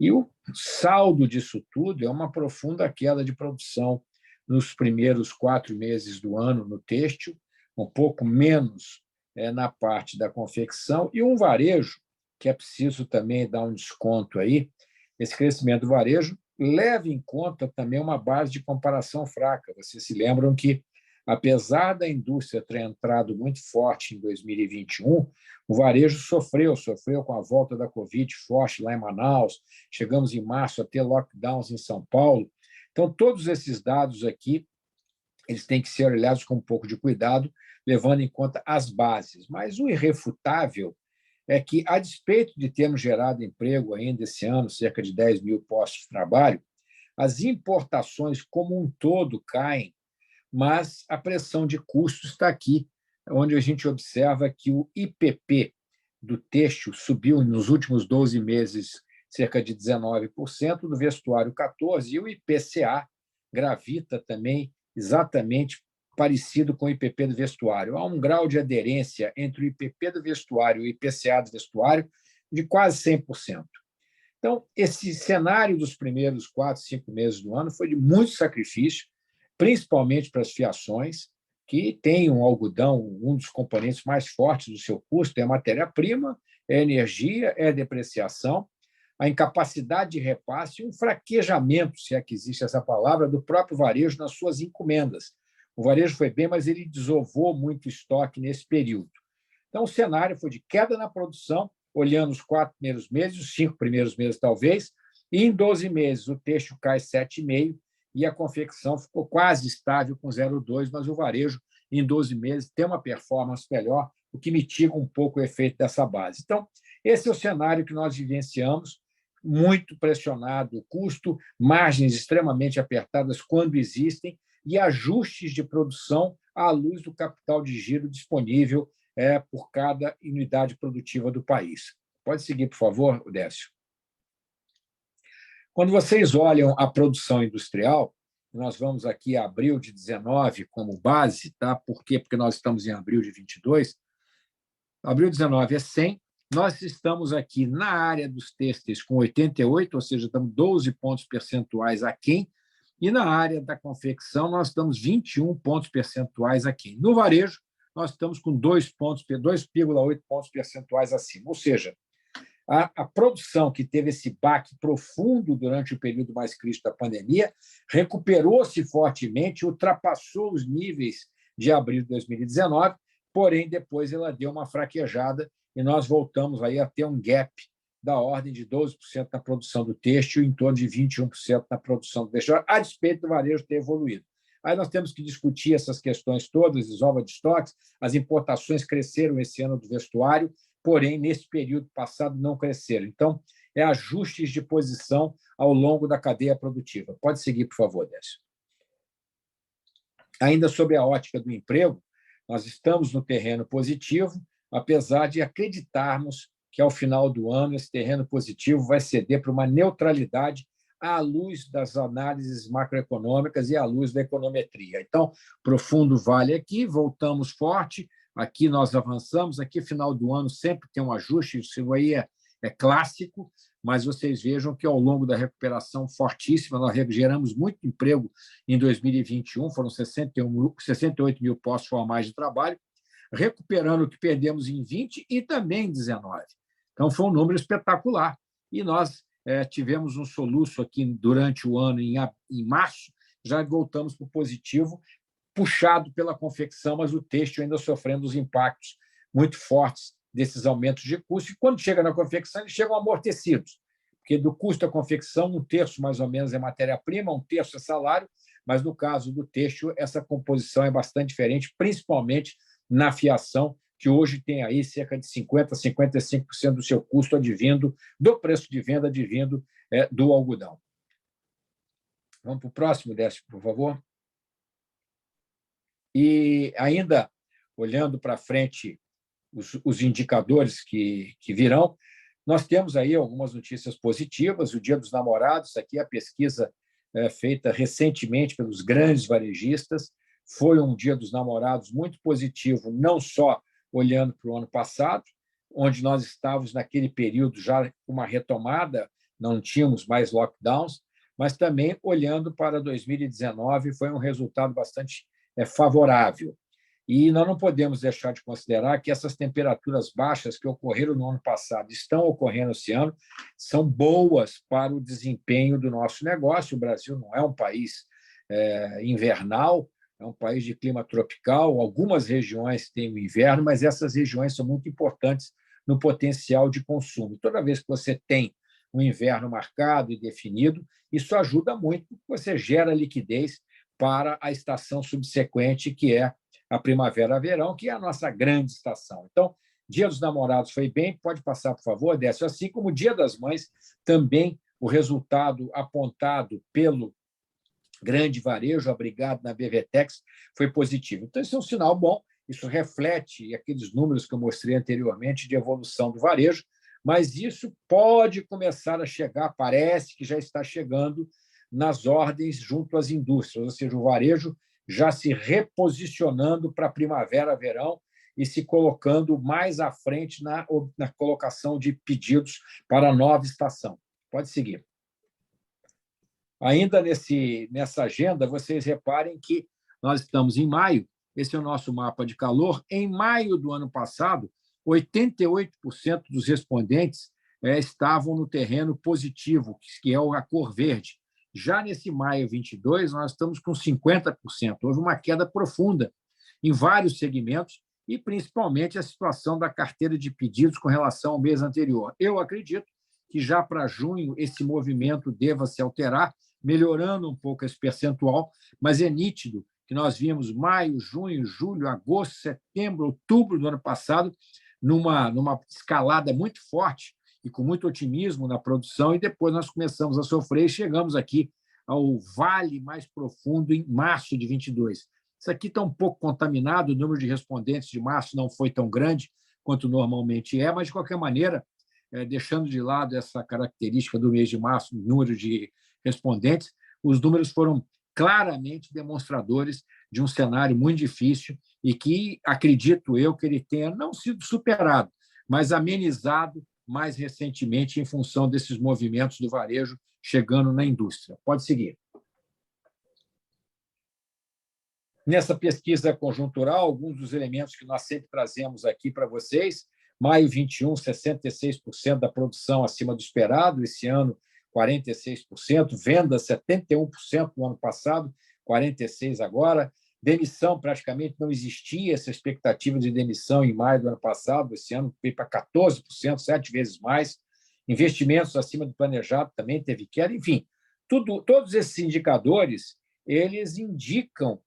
e o saldo disso tudo é uma profunda queda de produção nos primeiros 4 meses do ano no têxtil, um pouco menos na parte da confecção, e um varejo, que é preciso também dar um desconto aí. Esse crescimento do varejo leva em conta também uma base de comparação fraca. Vocês se lembram que, apesar da indústria ter entrado muito forte em 2021, o varejo sofreu com a volta da Covid forte lá em Manaus, chegamos em março a ter lockdowns em São Paulo. Então, todos esses dados aqui eles têm que ser olhados com um pouco de cuidado, levando em conta as bases. Mas o irrefutável é que, a despeito de termos gerado emprego ainda esse ano, cerca de 10 mil postos de trabalho, as importações como um todo caem, mas a pressão de custos está aqui, onde a gente observa que o IPP do têxtil subiu nos últimos 12 meses cerca de 19%, do vestuário 14%, e o IPCA gravita também exatamente parecido com o IPP do vestuário. Há um grau de aderência entre o IPP do vestuário e o IPCA do vestuário de quase 100%. Então, esse cenário dos primeiros 4, 5 meses do ano foi de muito sacrifício, principalmente para as fiações, que tem um algodão, um dos componentes mais fortes do seu custo é a matéria-prima, é energia, é depreciação, a incapacidade de repasse e um fraquejamento, se é que existe essa palavra, do próprio varejo nas suas encomendas. O varejo foi bem, mas ele desovou muito estoque nesse período. Então, o cenário foi de queda na produção, olhando os 4 primeiros meses, os 5 primeiros meses talvez, e em 12 meses o têxtil cai 7,5%, e a confecção ficou quase estável com 0,2%, mas o varejo, em 12 meses, tem uma performance melhor, o que mitiga um pouco o efeito dessa base. Então, esse é o cenário que nós vivenciamos, muito pressionado o custo, margens extremamente apertadas quando existem, e ajustes de produção à luz do capital de giro disponível por cada unidade produtiva do país. Pode seguir, por favor, Décio. Quando vocês olham a produção industrial, nós vamos aqui a abril de 19 como base, tá? Por quê? Porque nós estamos em abril de 22. Abril de 19 é 100. Nós estamos aqui na área dos têxteis com 88, ou seja, estamos 12 pontos percentuais aquém, e na área da confecção nós estamos 21 pontos percentuais aquém. No varejo, nós estamos com 2,8 pontos percentuais acima, ou seja, a produção que teve esse baque profundo durante o período mais crítico da pandemia recuperou-se fortemente, ultrapassou os níveis de abril de 2019, porém, depois ela deu uma fraquejada e nós voltamos aí a ter um gap da ordem de 12% na produção do têxtil e em torno de 21% na produção do vestuário, a despeito do varejo ter evoluído. Aí nós temos que discutir essas questões todas, desova de estoques, as importações cresceram esse ano do vestuário, porém, nesse período passado não cresceram. Então, é ajustes de posição ao longo da cadeia produtiva. Pode seguir, por favor, Décio. Ainda sobre a ótica do emprego, nós estamos no terreno positivo, apesar de acreditarmos que, ao final do ano, esse terreno positivo vai ceder para uma neutralidade à luz das análises macroeconômicas e à luz da econometria. Então, profundo vale aqui, voltamos forte, aqui nós avançamos, aqui, final do ano, sempre tem um ajuste, isso aí é clássico, mas vocês vejam que, ao longo da recuperação fortíssima, nós geramos muito emprego em 2021, foram 68 mil postos formais de trabalho, recuperando o que perdemos em 20 e também em 19. Então, foi um número espetacular. E nós tivemos um soluço aqui durante o ano, em março, já voltamos para o positivo, puxado pela confecção, mas o têxtil ainda sofrendo os impactos muito fortes desses aumentos de custo. E, quando chega na confecção, eles chegam amortecidos. porque do custo da confecção, 1/3 mais ou menos é matéria-prima, 1/3 é salário, mas no caso do têxtil, essa composição é bastante diferente, principalmente na fiação, que hoje tem aí cerca de 50% a 55% do seu custo advindo do preço de venda advindo do algodão. Vamos para o próximo, Décio, por favor. E ainda, olhando para frente, os indicadores que virão, nós temos aí algumas notícias positivas. O Dia dos Namorados, aqui a pesquisa feita recentemente pelos grandes varejistas, foi um Dia dos Namorados muito positivo, não só olhando para o ano passado, onde nós estávamos naquele período já com uma retomada, não tínhamos mais lockdowns, mas também olhando para 2019, foi um resultado bastante favorável. E nós não podemos deixar de considerar que essas temperaturas baixas que ocorreram no ano passado estão ocorrendo esse ano, são boas para o desempenho do nosso negócio. O Brasil não é um país invernal, é um país de clima tropical. Algumas regiões têm o inverno, mas essas regiões são muito importantes no potencial de consumo. Toda vez que você tem um inverno marcado e definido, isso ajuda muito, porque você gera liquidez para a estação subsequente, que é a primavera-verão, que é a nossa grande estação. Então, Dia dos Namorados foi bem, pode passar, por favor, Décio, assim como o Dia das Mães, também o resultado apontado pelo grande varejo, abrigado na BVTEX, foi positivo. Então, isso é um sinal bom, isso reflete aqueles números que eu mostrei anteriormente de evolução do varejo, mas isso pode começar a chegar, parece que já está chegando nas ordens junto às indústrias, ou seja, o varejo já se reposicionando para primavera-verão e se colocando mais à frente na colocação de pedidos para a nova estação. Pode seguir. Ainda nessa agenda, vocês reparem que nós estamos em maio, esse é o nosso mapa de calor. Em maio do ano passado, 88% dos respondentes estavam no terreno positivo, que é a cor verde. Já nesse maio 22, nós estamos com 50%. Houve uma queda profunda em vários segmentos e, principalmente, a situação da carteira de pedidos com relação ao mês anterior. Eu acredito que já para junho esse movimento deva se alterar, melhorando um pouco esse percentual, mas é nítido que nós vimos maio, junho, julho, agosto, setembro, outubro do ano passado numa escalada muito forte e com muito otimismo na produção, e depois nós começamos a sofrer e chegamos aqui ao vale mais profundo em março de 22. Isso aqui está um pouco contaminado, o número de respondentes de março não foi tão grande quanto normalmente é, mas, de qualquer maneira, deixando de lado essa característica do mês de março, número de respondentes, os números foram claramente demonstradores de um cenário muito difícil e que, acredito eu, que ele tenha não sido superado, mas amenizado mais recentemente em função desses movimentos do varejo chegando na indústria. Pode seguir. Nessa pesquisa conjuntural, alguns dos elementos que nós sempre trazemos aqui para vocês, maio 21, 66% da produção acima do esperado, esse ano 46%, vendas 71% no ano passado, 46% agora, demissão praticamente não existia, essa expectativa de demissão em maio do ano passado, esse ano veio para 14%, 7 vezes mais, investimentos acima do planejado também teve queda, enfim, todos esses indicadores, eles indicam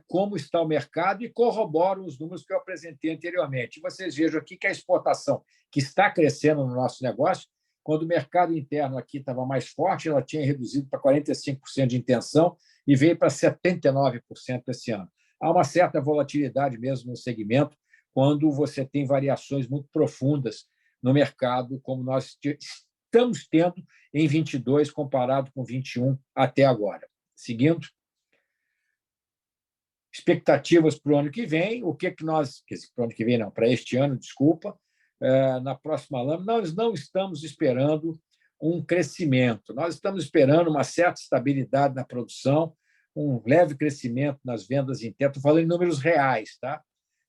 como está o mercado e corroboram os números que eu apresentei anteriormente. Vocês vejam aqui que a exportação, que está crescendo no nosso negócio, quando o mercado interno aqui estava mais forte, ela tinha reduzido para 45% de intenção e veio para 79% esse ano. Há uma certa volatilidade mesmo no segmento, quando você tem variações muito profundas no mercado, como nós estamos tendo em 22, comparado com 21 até agora. Seguindo. Expectativas para o ano que vem, o que nós... Para o ano que vem, não, para este ano, desculpa, na próxima lâmina, nós não estamos esperando um crescimento, nós estamos esperando uma certa estabilidade na produção, um leve crescimento nas vendas internas, estou falando em números reais, tá?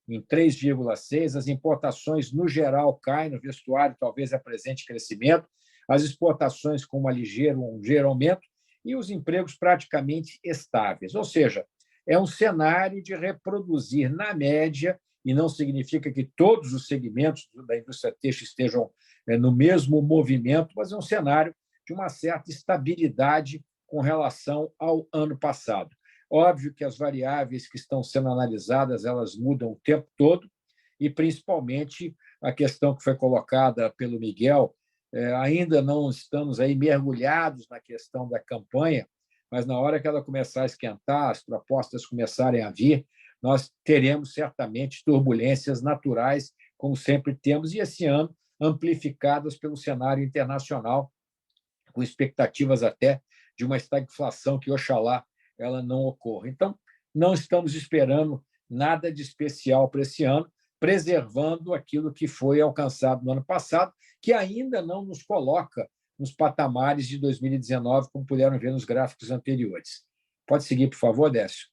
Em 3,6%, as importações, no geral, caem, no vestuário talvez apresente crescimento, as exportações com um ligeiro aumento e os empregos praticamente estáveis. Ou seja, é um cenário de reproduzir, na média, e não significa que todos os segmentos da indústria têxtil estejam no mesmo movimento, mas é um cenário de uma certa estabilidade com relação ao ano passado. Óbvio que as variáveis que estão sendo analisadas, elas mudam o tempo todo, e principalmente a questão que foi colocada pelo Miguel, ainda não estamos aí mergulhados na questão da campanha, mas na hora que ela começar a esquentar, as propostas começarem a vir, nós teremos certamente turbulências naturais, como sempre temos, e esse ano amplificadas pelo cenário internacional, com expectativas até de uma estagflação que, oxalá, ela não ocorra. Então, não estamos esperando nada de especial para esse ano, preservando aquilo que foi alcançado no ano passado, que ainda não nos coloca nos patamares de 2019, como puderam ver nos gráficos anteriores. Pode seguir, por favor, Décio.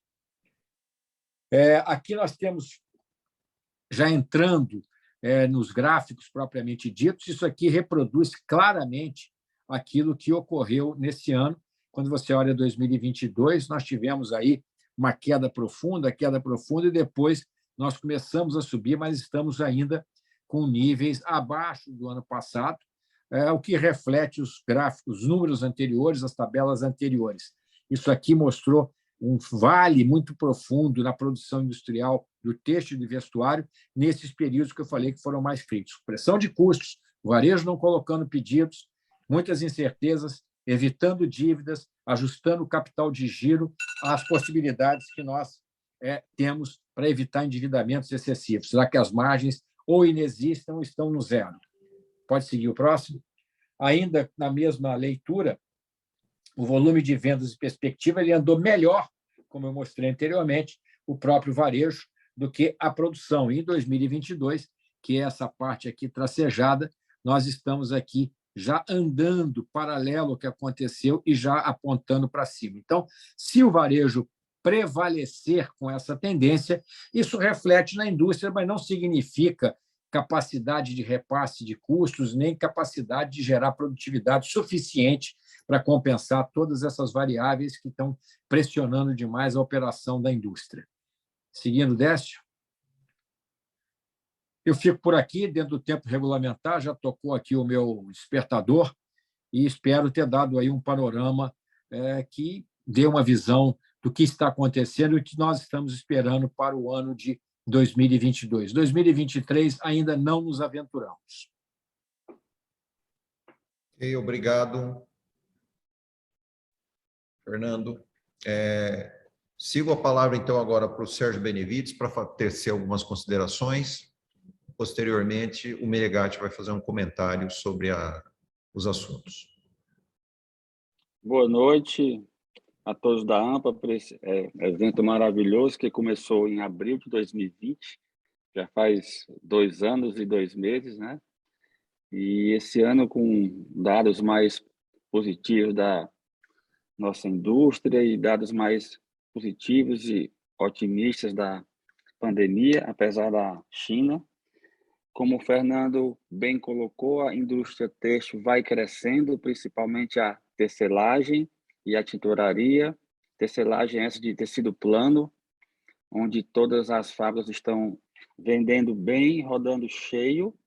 Aqui nós temos, já entrando nos gráficos propriamente ditos, isso aqui reproduz claramente aquilo que ocorreu nesse ano. Quando você olha 2022, nós tivemos aí uma queda profunda, e depois nós começamos a subir, mas estamos ainda com níveis abaixo do ano passado, o que reflete os gráficos, os números anteriores, as tabelas anteriores. Isso aqui mostrou um vale muito profundo na produção industrial do têxtil e do vestuário nesses períodos que eu falei que foram mais críticos. Pressão de custos, o varejo não colocando pedidos, muitas incertezas, evitando dívidas, ajustando o capital de giro às possibilidades que nós temos para evitar endividamentos excessivos. Será que as margens ou inexistem ou estão no zero? Pode seguir o próximo. Ainda na mesma leitura, o volume de vendas e perspectiva ele andou melhor, como eu mostrei anteriormente, o próprio varejo, do que a produção. Em 2022, que é essa parte aqui tracejada, nós estamos aqui já andando paralelo ao que aconteceu e já apontando para cima. Então, se o varejo prevalecer com essa tendência, isso reflete na indústria, mas não significa capacidade de repasse de custos, nem capacidade de gerar produtividade suficiente para compensar todas essas variáveis que estão pressionando demais a operação da indústria. Seguindo, Décio. Eu fico por aqui, dentro do tempo regulamentar, já tocou aqui o meu despertador e espero ter dado aí um panorama que dê uma visão do que está acontecendo e que nós estamos esperando para o ano de 2022. 2023 ainda não nos aventuramos. Ok, obrigado, Fernando. Sigo a palavra, então, agora para o Sérgio Benevides, para tecer algumas considerações. Posteriormente, o Menegatti vai fazer um comentário sobre os assuntos. Boa noite a todos da AMPA por esse evento maravilhoso que começou em abril de 2020, já faz 2 anos e 2 meses, né? E esse ano com dados mais positivos da nossa indústria e dados mais positivos e otimistas da pandemia, apesar da China. Como o Fernando bem colocou, a indústria têxtil vai crescendo, principalmente a tecelagem e a tinturaria. Tecelagem essa de tecido plano, onde todas as fábricas estão vendendo bem, rodando cheio,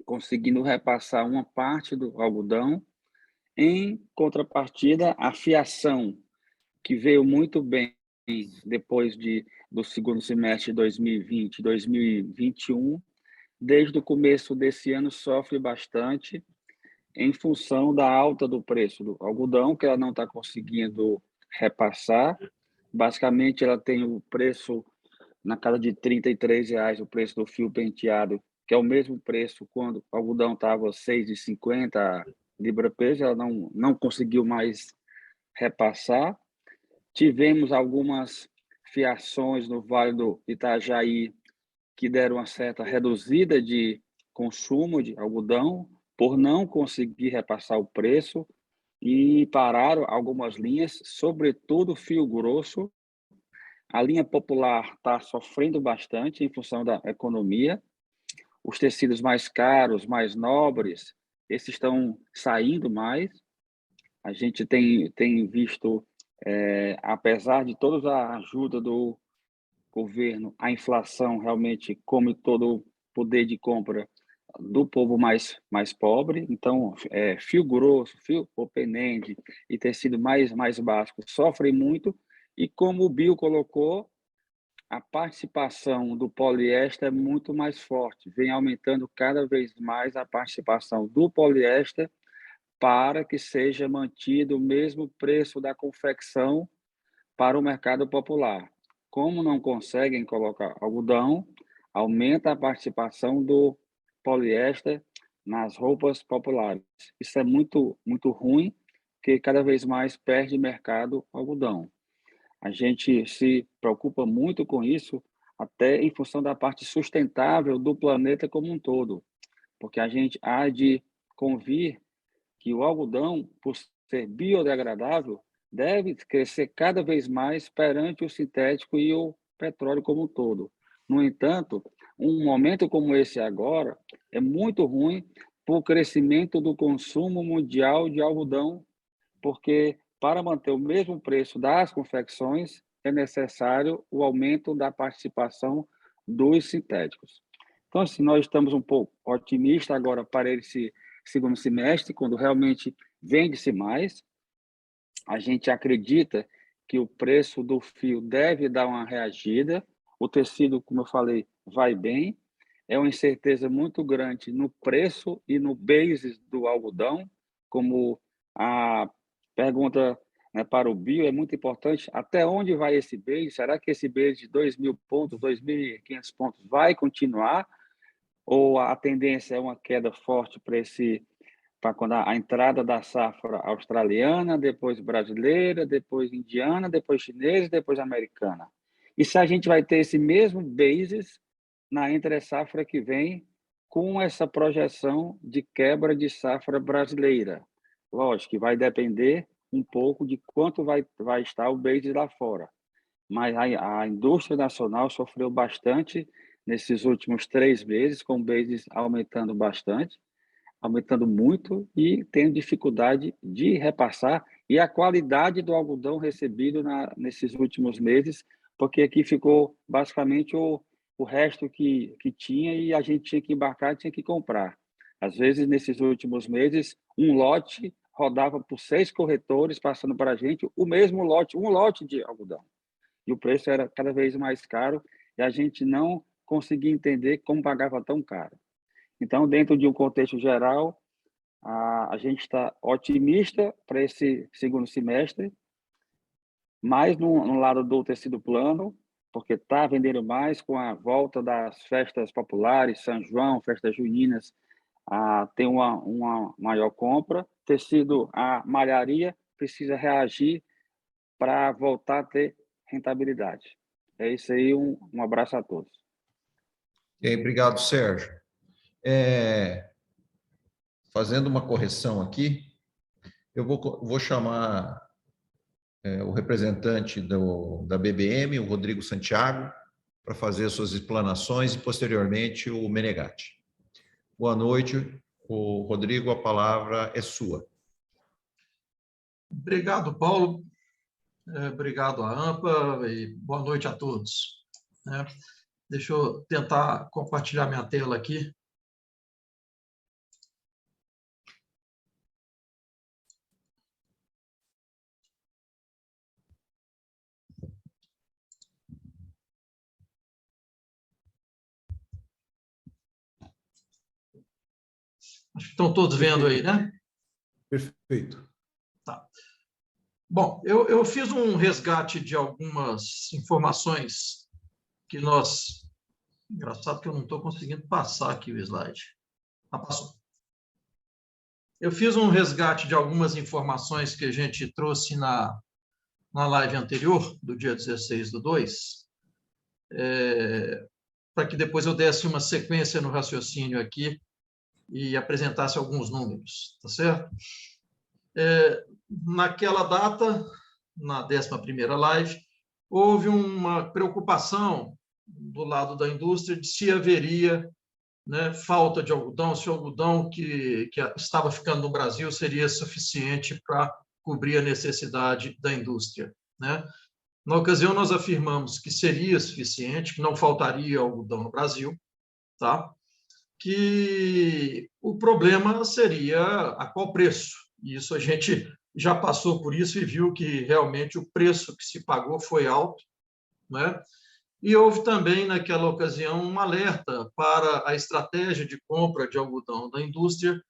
conseguindo repassar uma parte do algodão. Em contrapartida, a fiação, que veio muito bem depois do segundo semestre de 2020 e 2021, desde o começo desse ano sofre bastante em função da alta do preço do algodão, que ela não está conseguindo repassar. Basicamente, ela tem o preço na casa de R$ 33, o preço do fio penteado, que é o mesmo preço quando o algodão estava R$ 6,50 libra-peso, ela não conseguiu mais repassar. Tivemos algumas fiações no Vale do Itajaí que deram uma certa reduzida de consumo de algodão por não conseguir repassar o preço e pararam algumas linhas, sobretudo fio grosso. A linha popular está sofrendo bastante em função da economia. Os tecidos mais caros, mais nobres, esses estão saindo mais. A gente tem visto, apesar de toda a ajuda do governo, a inflação realmente come todo o poder de compra do povo mais pobre. Então, fio grosso, fio open-end e tecido mais básico sofrem muito. E como o Bill colocou, a participação do poliéster é muito mais forte, vem aumentando cada vez mais a participação do poliéster para que seja mantido o mesmo preço da confecção para o mercado popular. Como não conseguem colocar algodão, aumenta a participação do poliéster nas roupas populares. Isso é muito ruim, porque cada vez mais perde mercado algodão. A gente se preocupa muito com isso, até em função da parte sustentável do planeta como um todo, porque a gente há de convir que o algodão, por ser biodegradável, deve crescer cada vez mais perante o sintético e o petróleo como um todo. No entanto, um momento como esse agora é muito ruim para o crescimento do consumo mundial de algodão, porque para manter o mesmo preço das confecções é necessário o aumento da participação dos sintéticos. Então, assim, nós estamos um pouco otimistas agora para esse segundo semestre, quando realmente vende-se mais. A gente acredita que o preço do fio deve dar uma reagida. O tecido, como eu falei, vai bem. É uma incerteza muito grande no preço e no basis do algodão, como a pergunta, né, para o Bill é muito importante. Até onde vai esse base? Será que esse base de 2.000 pontos, 2.500 pontos vai continuar? Ou a tendência é uma queda forte para quando a entrada da safra australiana, depois brasileira, depois indiana, depois chinesa, depois americana? E se a gente vai ter esse mesmo basis na entre-safra que vem, com essa projeção de quebra de safra brasileira? Lógico que vai depender um pouco de quanto vai estar o basis lá fora. Mas a indústria nacional sofreu bastante nesses últimos 3 meses, com o basis aumentando bastante, aumentando muito e tendo dificuldade de repassar, e a qualidade do algodão recebido nesses últimos meses, porque aqui ficou basicamente o resto que tinha e a gente tinha que embarcar, tinha que comprar. Às vezes, nesses últimos meses, um lote rodava por 6 corretores, passando para a gente o mesmo lote, um lote de algodão. E o preço era cada vez mais caro e a gente não conseguia entender como pagava tão caro. Então, dentro de um contexto geral, a gente está otimista para esse segundo semestre, mais no lado do tecido plano, porque está vendendo mais com a volta das festas populares, São João, festas juninas, tem uma maior compra. Tecido, a malharia precisa reagir para voltar a ter rentabilidade. É isso aí, um abraço a todos. Obrigado, Sérgio. Fazendo uma correção aqui, eu vou chamar o representante da BBM, o Rodrigo Santiago, para fazer as suas explanações e, posteriormente, o Menegatti. Boa noite. O Rodrigo, a palavra é sua. Obrigado, Paulo. Obrigado à AMPA e boa noite a todos. Deixa eu tentar compartilhar minha tela aqui. Acho que estão todos vendo aí, né? Perfeito. Tá. Bom, eu fiz um resgate de algumas informações que nós... Engraçado que eu não estou conseguindo passar aqui o slide. Passou. Eu fiz um resgate de algumas informações que a gente trouxe na live anterior, do dia 16/2, para que depois eu desse uma sequência no raciocínio aqui e apresentasse alguns números, tá certo? Naquela data, na 11ª live, houve uma preocupação do lado da indústria de se haveria, né, falta de algodão, se o algodão que estava ficando no Brasil seria suficiente para cobrir a necessidade da indústria, né? Na ocasião, nós afirmamos que seria suficiente, que não faltaria algodão no Brasil, tá? Que o problema seria a qual preço. E isso a gente já passou por isso e viu que realmente o preço que se pagou foi alto, né? E houve também, naquela ocasião, um alerta para a estratégia de compra de algodão da indústria,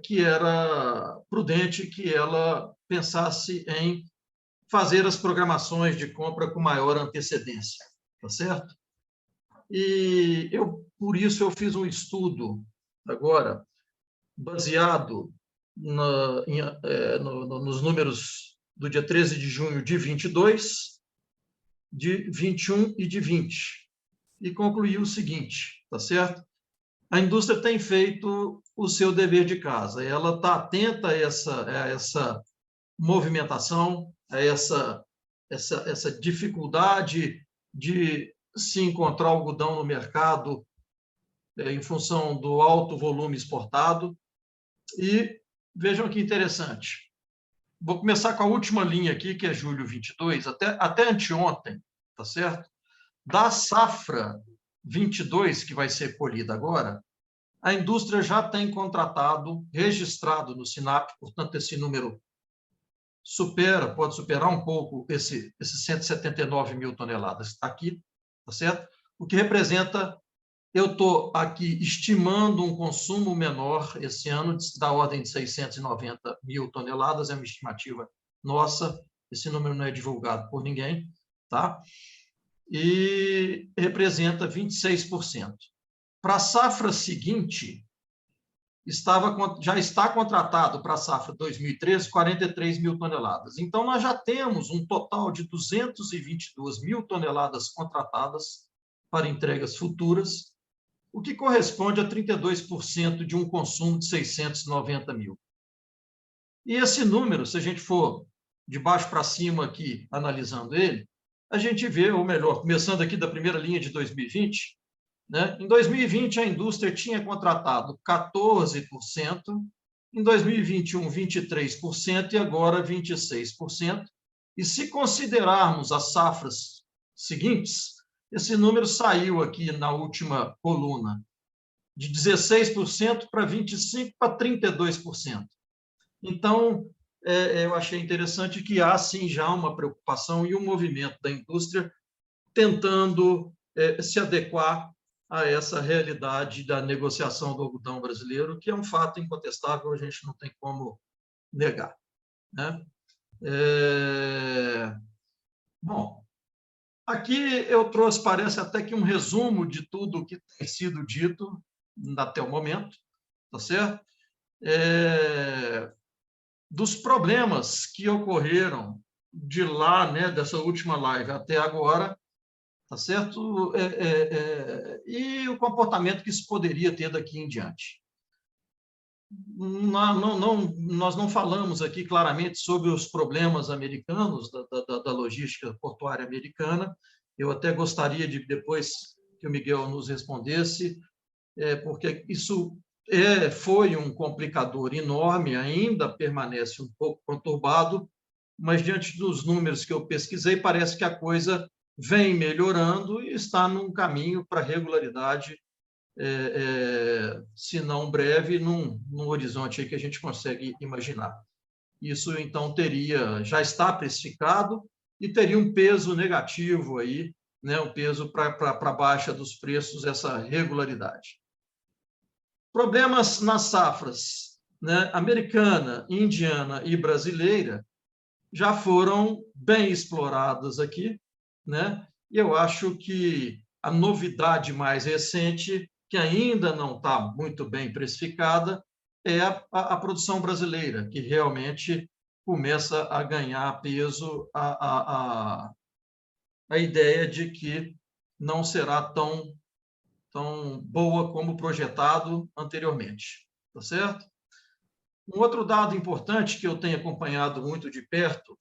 que era prudente que ela pensasse em fazer as programações de compra com maior antecedência, tá certo? E por isso eu fiz um estudo agora baseado nos números do dia 13 de junho de 22, de 21 e de 20, e concluiu o seguinte, tá certo? A indústria tem feito o seu dever de casa, ela está atenta a essa movimentação, a essa dificuldade de se encontrar algodão no mercado em função do alto volume exportado. E vejam que interessante. Vou começar com a última linha aqui, que é julho 22, até anteontem, tá certo? Da safra 22, que vai ser colhida agora, a indústria já tem contratado, registrado no SINAP, portanto, esse número pode superar um pouco esses 179 mil toneladas. Está aqui, tá certo? O que representa, eu estou aqui estimando um consumo menor esse ano, da ordem de 690 mil toneladas, é uma estimativa nossa, esse número não é divulgado por ninguém, tá? E representa 26%. Para a safra seguinte, já está contratado para a safra 2013 43 mil toneladas. Então, nós já temos um total de 222 mil toneladas contratadas para entregas futuras, o que corresponde a 32% de um consumo de 690 mil. E esse número, se a gente for de baixo para cima aqui, analisando ele, a gente vê, ou melhor, começando aqui da primeira linha de 2020, né? Em 2020, a indústria tinha contratado 14%, em 2021, 23%, e agora 26%. E se considerarmos as safras seguintes, esse número saiu aqui na última coluna, de 16% para 25% para 32%. Então, eu achei interessante que há, sim, já uma preocupação e um movimento da indústria tentando se adequar a essa realidade da negociação do algodão brasileiro, que é um fato incontestável, a gente não tem como negar, né? Bom, aqui eu trouxe, parece até que um resumo de tudo o que tem sido dito até o momento, tá certo? Dos problemas que ocorreram de lá, né, dessa última live até agora, tá certo? E o comportamento que isso poderia ter daqui em diante. Nós não falamos aqui claramente sobre os problemas americanos, da logística portuária americana. Eu até gostaria de, depois que o Miguel nos respondesse, porque isso foi um complicador enorme, ainda permanece um pouco conturbado, mas diante dos números que eu pesquisei, parece que a coisa vem melhorando e está num caminho para regularidade, se não breve, num horizonte aí que a gente consegue imaginar. Isso, então, já está precificado e teria um peso negativo aí, né, um peso para baixa dos preços, essa regularidade. Problemas nas safras, né, americana, indiana e brasileira já foram bem exploradas aqui, né? E eu acho que a novidade mais recente, que ainda não está muito bem precificada, é a produção brasileira, que realmente começa a ganhar peso a ideia de que não será tão boa como projetado anteriormente, tá certo? Um outro dado importante que eu tenho acompanhado muito de perto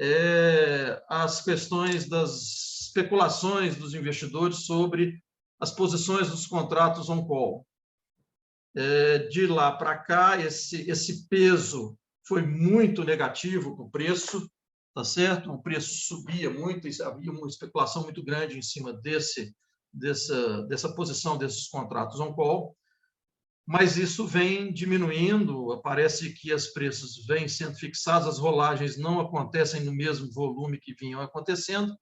é as questões das especulações dos investidores sobre as posições dos contratos on-call. De lá para cá, esse peso foi muito negativo para o preço, tá certo? O preço subia muito, e havia uma especulação muito grande em cima dessa posição desses contratos on-call, mas isso vem diminuindo, parece que os preços vêm sendo fixados, as rolagens não acontecem no mesmo volume que vinham acontecendo,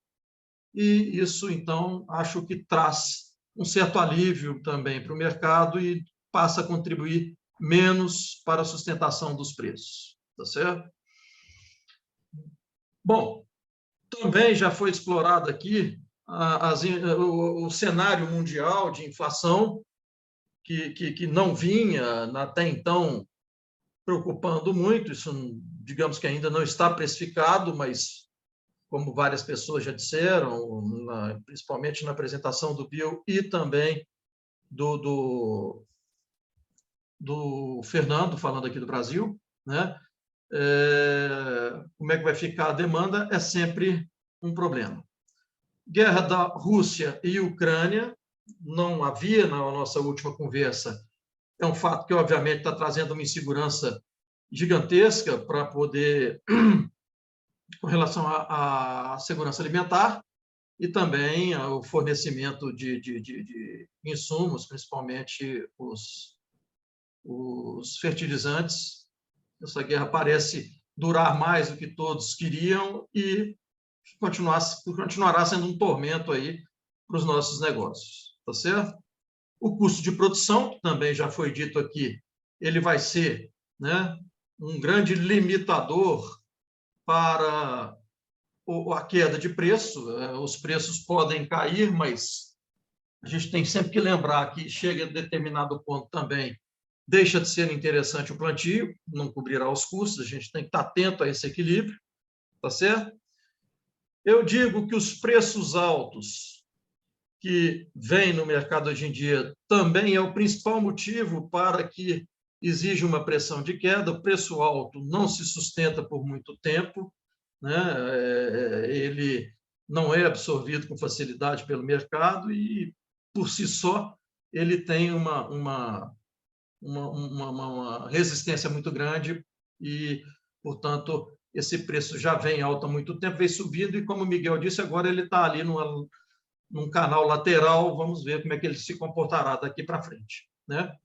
e isso, então, acho que traz um certo alívio também para o mercado e passa a contribuir menos para a sustentação dos preços, tá certo? Bom, também já foi explorado aqui o cenário mundial de inflação, que não vinha até então preocupando muito, isso, digamos que ainda não está precificado, mas, como várias pessoas já disseram, principalmente na apresentação do Bill e também do Fernando, falando aqui do Brasil, né? Como é que vai ficar a demanda é sempre um problema. Guerra da Rússia e Ucrânia, não havia na nossa última conversa, é um fato que, obviamente, está trazendo uma insegurança gigantesca para poder, com relação à segurança alimentar e também ao fornecimento de insumos, principalmente os fertilizantes. Essa guerra parece durar mais do que todos queriam e continuará sendo um tormento aí para os nossos negócios, tá certo? O custo de produção, que também já foi dito aqui, ele vai ser, né, um grande limitador para a queda de preço. Os preços podem cair, mas a gente tem sempre que lembrar que chega a determinado ponto também, deixa de ser interessante o plantio, não cobrirá os custos, a gente tem que estar atento a esse equilíbrio, tá certo? Eu digo que os preços altos que vêm no mercado hoje em dia também é o principal motivo para que exija uma pressão de queda. O preço alto não se sustenta por muito tempo, né? Ele não é absorvido com facilidade pelo mercado e, por si só, ele tem uma resistência muito grande e, portanto, esse preço já vem alto há muito tempo, vem subindo e, como o Miguel disse, agora ele está ali num canal lateral, vamos ver como é que ele se comportará daqui para frente, né?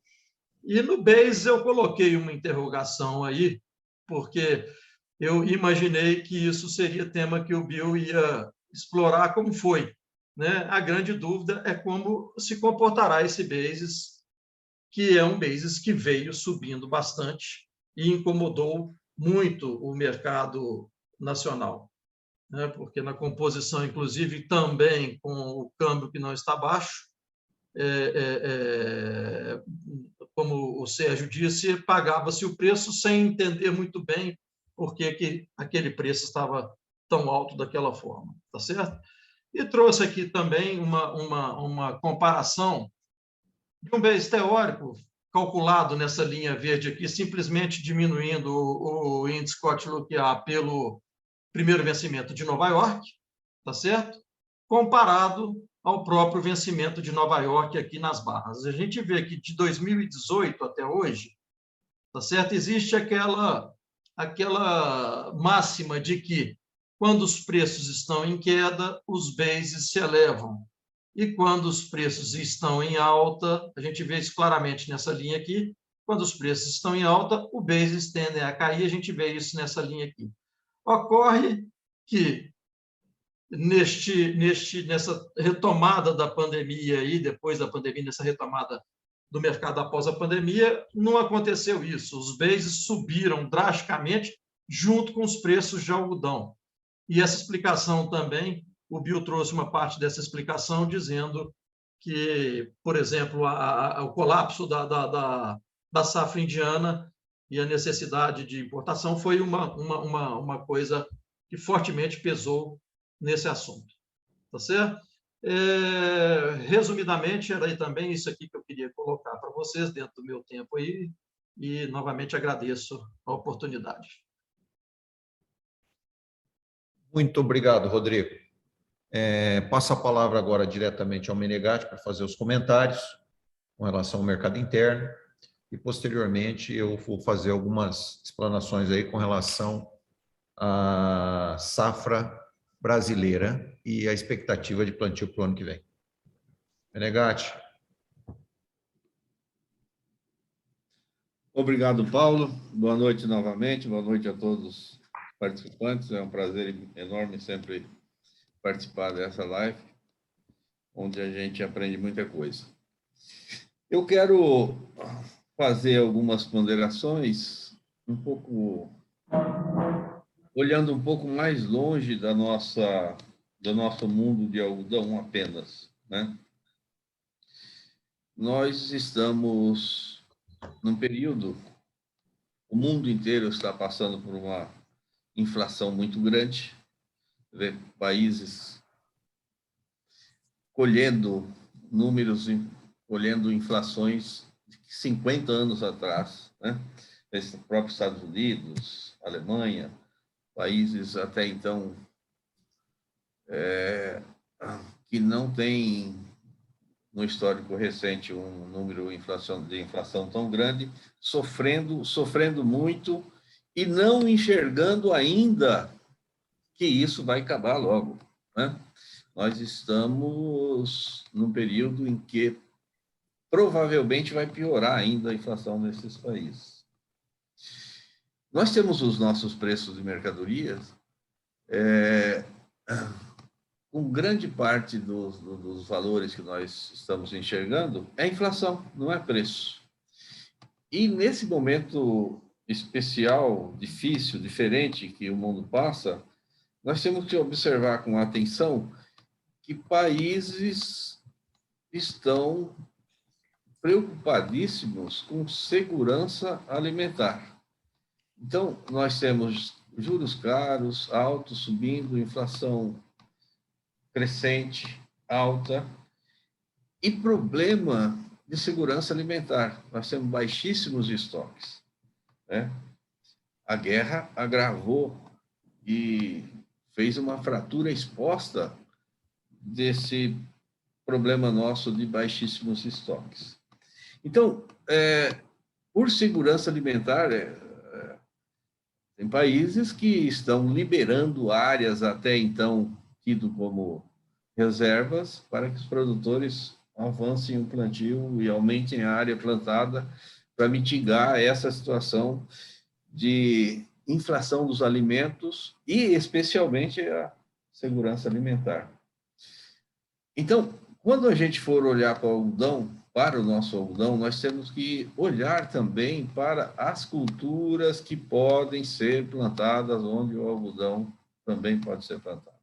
E no BASE eu coloquei uma interrogação aí, porque eu imaginei que isso seria tema que o Bill ia explorar como foi, né? A grande dúvida é como se comportará esse BASE, que é um basis que veio subindo bastante e incomodou muito o mercado nacional, né? Porque na composição, inclusive, também com o câmbio que não está baixo, como o Sérgio disse, pagava-se o preço sem entender muito bem por que aquele preço estava tão alto daquela forma, tá certo? E trouxe aqui também uma comparação de um base teórico calculado nessa linha verde aqui, simplesmente diminuindo o índice Scott-Lookia pelo primeiro vencimento de Nova York, tá certo? Comparado ao próprio vencimento de Nova York aqui nas barras. A gente vê que de 2018 até hoje, tá certo? Existe aquela máxima de que quando os preços estão em queda, os bases se elevam. E quando os preços estão em alta, a gente vê isso claramente nessa linha aqui, quando os preços estão em alta, os bases tendem a cair, a gente vê isso nessa linha aqui. Ocorre que, nessa retomada da pandemia, e depois da pandemia, nessa retomada do mercado após a pandemia, não aconteceu isso. Os bases subiram drasticamente junto com os preços de algodão. E essa explicação também, o Bill trouxe uma parte dessa explicação, dizendo que, por exemplo, o colapso da safra indiana e a necessidade de importação foi uma coisa que fortemente pesou nesse assunto. Tá certo? Resumidamente, era aí também isso aqui que eu queria colocar para vocês dentro do meu tempo aí, e novamente agradeço a oportunidade. Muito obrigado, Rodrigo. Passo a palavra agora diretamente ao Menegatti para fazer os comentários com relação ao mercado interno e, posteriormente, eu vou fazer algumas explanações aí com relação a safra brasileira e a expectativa de plantio para o ano que vem. Menegatti. Obrigado, Paulo. Boa noite novamente. Boa noite a todos os participantes. É um prazer enorme sempre participar dessa live, onde a gente aprende muita coisa. Eu quero fazer algumas ponderações, olhando um pouco mais longe do nosso mundo de algodão apenas, né? Nós estamos num período, o mundo inteiro está passando por uma inflação muito grande, países colhendo inflações de 50 anos atrás, né? Os próprios Estados Unidos, Alemanha, países até então que não têm no histórico recente um número de inflação tão grande, sofrendo muito e não enxergando ainda que isso vai acabar logo, né? Nós estamos num período em que provavelmente vai piorar ainda a inflação nesses países. Nós temos os nossos preços de mercadorias, com grande parte dos valores que nós estamos enxergando, é inflação, não é preço. E nesse momento especial, difícil, diferente que o mundo passa, nós temos que observar com atenção que países estão preocupadíssimos com segurança alimentar. Então, nós temos juros caros, altos, subindo, inflação crescente, alta, e problema de segurança alimentar. Nós temos baixíssimos estoques, né? A guerra agravou e fez uma fratura exposta desse problema nosso de baixíssimos estoques. Então, por segurança alimentar, tem países que estão liberando áreas até então tido como reservas para que os produtores avancem o plantio e aumentem a área plantada para mitigar essa situação de inflação dos alimentos e especialmente a segurança alimentar. Então, quando a gente for olhar para o nosso algodão, nós temos que olhar também para as culturas que podem ser plantadas onde o algodão também pode ser plantado.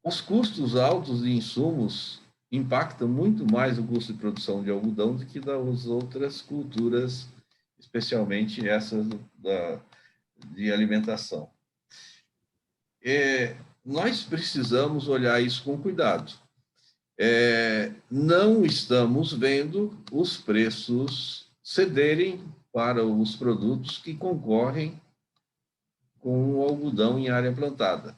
Os custos altos de insumos impactam muito mais o custo de produção de algodão do que das outras culturas, especialmente essas de alimentação. Nós precisamos olhar isso com cuidado. Não estamos vendo os preços cederem para os produtos que concorrem com o algodão em área plantada.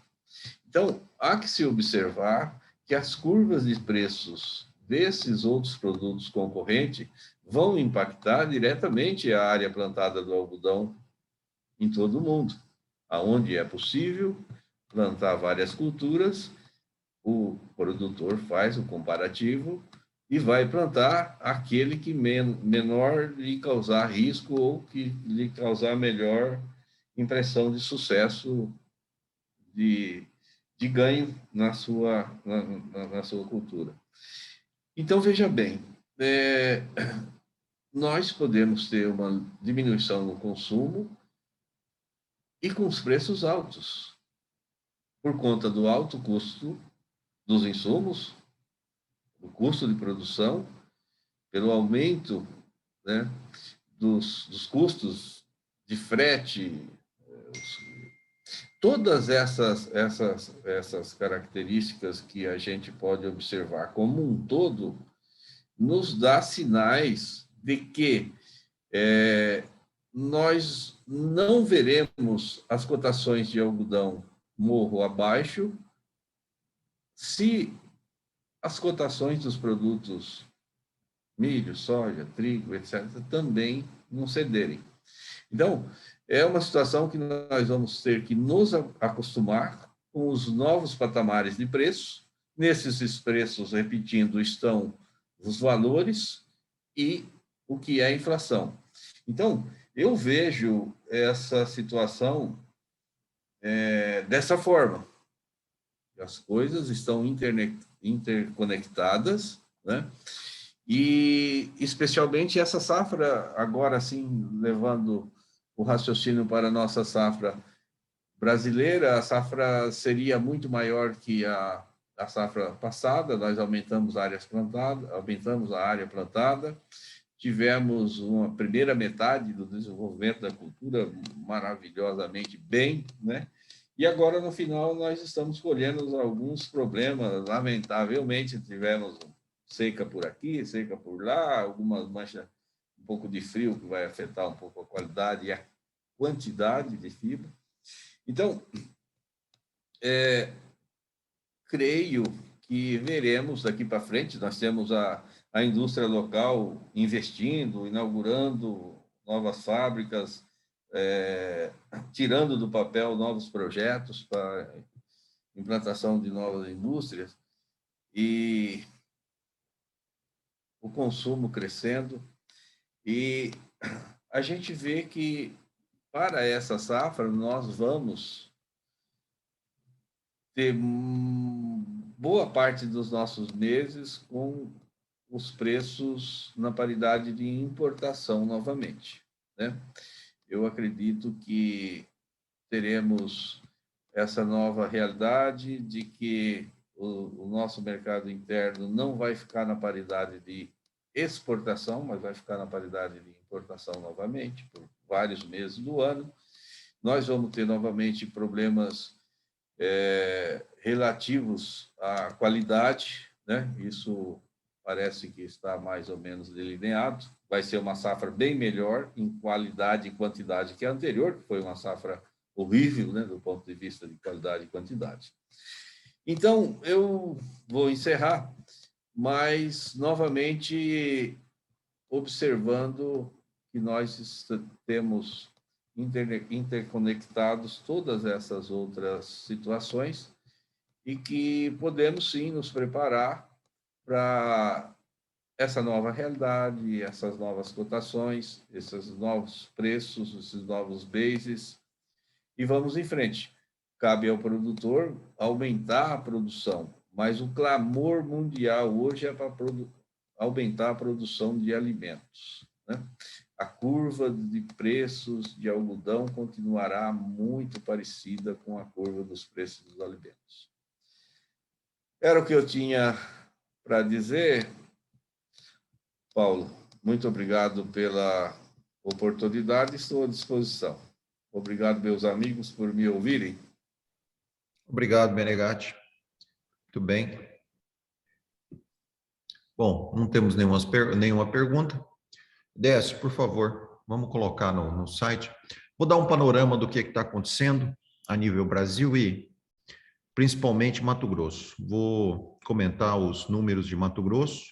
Então, há que se observar que as curvas de preços desses outros produtos concorrentes vão impactar diretamente a área plantada do algodão em todo o mundo. Aonde é possível plantar várias culturas, o produtor faz o comparativo e vai plantar aquele que menor lhe causar risco ou que lhe causar melhor impressão de sucesso de ganho na sua cultura. Então, veja bem, nós podemos ter uma diminuição no consumo e com os preços altos, por conta do alto custo dos insumos, do custo de produção, pelo aumento, né, dos custos de frete, todas essas características que a gente pode observar como um todo nos dá sinais de que nós não veremos as cotações de algodão morro abaixo se as cotações dos produtos milho, soja, trigo, etc., também não cederem. Então, é uma situação que nós vamos ter que nos acostumar com os novos patamares de preço. Nesses preços, repetindo, estão os valores e o que é a inflação. Então, eu vejo essa situação dessa forma. As coisas estão interconectadas, né? E, especialmente, essa safra, agora, assim, levando o raciocínio para a nossa safra brasileira, a safra seria muito maior que a safra passada, nós aumentamos áreas plantadas, aumentamos a área plantada, tivemos uma primeira metade do desenvolvimento da cultura maravilhosamente bem, né? E agora, no final, nós estamos colhendo alguns problemas. Lamentavelmente, tivemos seca por aqui, seca por lá, algumas manchas, um pouco de frio, que vai afetar um pouco a qualidade e a quantidade de fibra. Então, creio que veremos daqui para frente, nós temos a indústria local investindo, inaugurando novas fábricas, tirando do papel novos projetos para implantação de novas indústrias, e o consumo crescendo. E a gente vê que, para essa safra, nós vamos ter boa parte dos nossos meses com os preços na paridade de importação novamente, né? Eu acredito que teremos essa nova realidade de que o nosso mercado interno não vai ficar na paridade de exportação, mas vai ficar na paridade de importação novamente, por vários meses do ano. Nós vamos ter novamente problemas relativos à qualidade, né? Isso parece que está mais ou menos delineado. Vai ser uma safra bem melhor em qualidade e quantidade que a anterior, que foi uma safra horrível, né, do ponto de vista de qualidade e quantidade. Então, eu vou encerrar, mas, novamente, observando que nós temos interconectados todas essas outras situações e que podemos, sim, nos preparar para essa nova realidade, essas novas cotações, esses novos preços, esses novos bases, e vamos em frente. Cabe ao produtor aumentar a produção, mas o clamor mundial hoje é para aumentar a produção de alimentos, né? A curva de preços de algodão continuará muito parecida com a curva dos preços dos alimentos. Era o que eu tinha para dizer. Paulo, muito obrigado pela oportunidade, estou à disposição. Obrigado, meus amigos, por me ouvirem. Obrigado, Menegatti. Muito bem. Bom, não temos nenhuma pergunta. Décio, por favor, vamos colocar no site. Vou dar um panorama do que está acontecendo a nível Brasil e principalmente Mato Grosso. Vou comentar os números de Mato Grosso,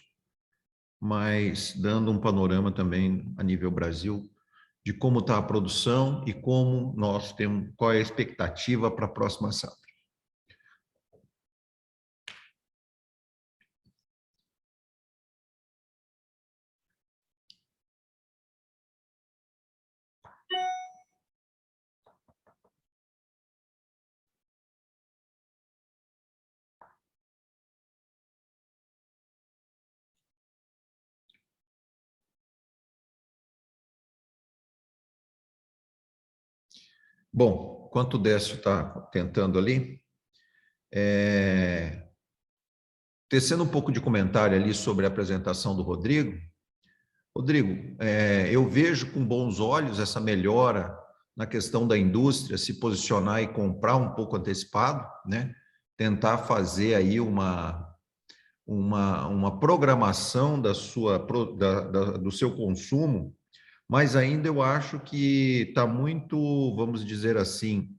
mas dando um panorama também a nível Brasil de como está a produção e como nós temos, qual é a expectativa para a próxima safra. Bom, enquanto o Décio está tentando ali, tecendo um pouco de comentário ali sobre a apresentação do Rodrigo. Rodrigo, eu vejo com bons olhos essa melhora na questão da indústria se posicionar e comprar um pouco antecipado, né? Tentar fazer aí uma programação do seu consumo, mas ainda eu acho que está muito, vamos dizer assim,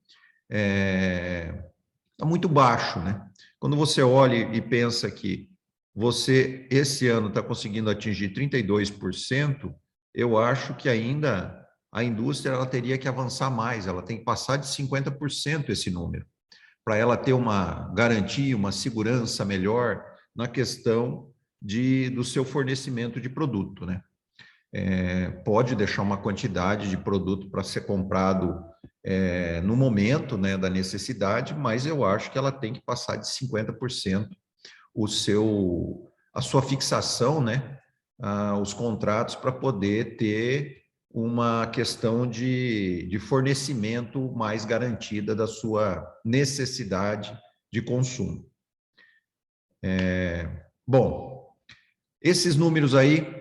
está muito baixo, né? Quando você olha e pensa que você, esse ano, está conseguindo atingir 32%, eu acho que ainda a indústria ela teria que avançar mais, ela tem que passar de 50% esse número, para ela ter uma garantia, uma segurança melhor na questão do seu fornecimento de produto, né? Pode deixar uma quantidade de produto para ser comprado no momento, né, da necessidade, mas eu acho que ela tem que passar de 50% a sua fixação, né, os contratos para poder ter uma questão de fornecimento mais garantida da sua necessidade de consumo. Bom, esses números aí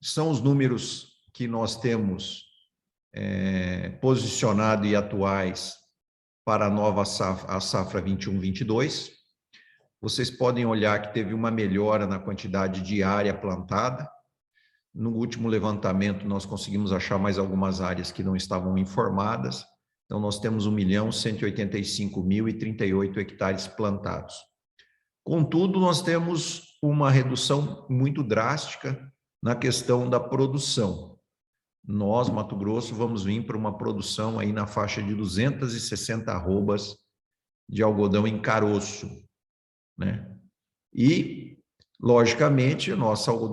são os números que nós temos posicionado e atuais para a nova safra, a safra 21-22. Vocês podem olhar que teve uma melhora na quantidade de área plantada. No último levantamento, nós conseguimos achar mais algumas áreas que não estavam informadas. Então, nós temos 1.185.038 hectares plantados. Contudo, nós temos uma redução muito drástica na questão da produção. Nós, Mato Grosso, vamos vir para uma produção aí na faixa de 260 arrobas de algodão em caroço, né? E, logicamente,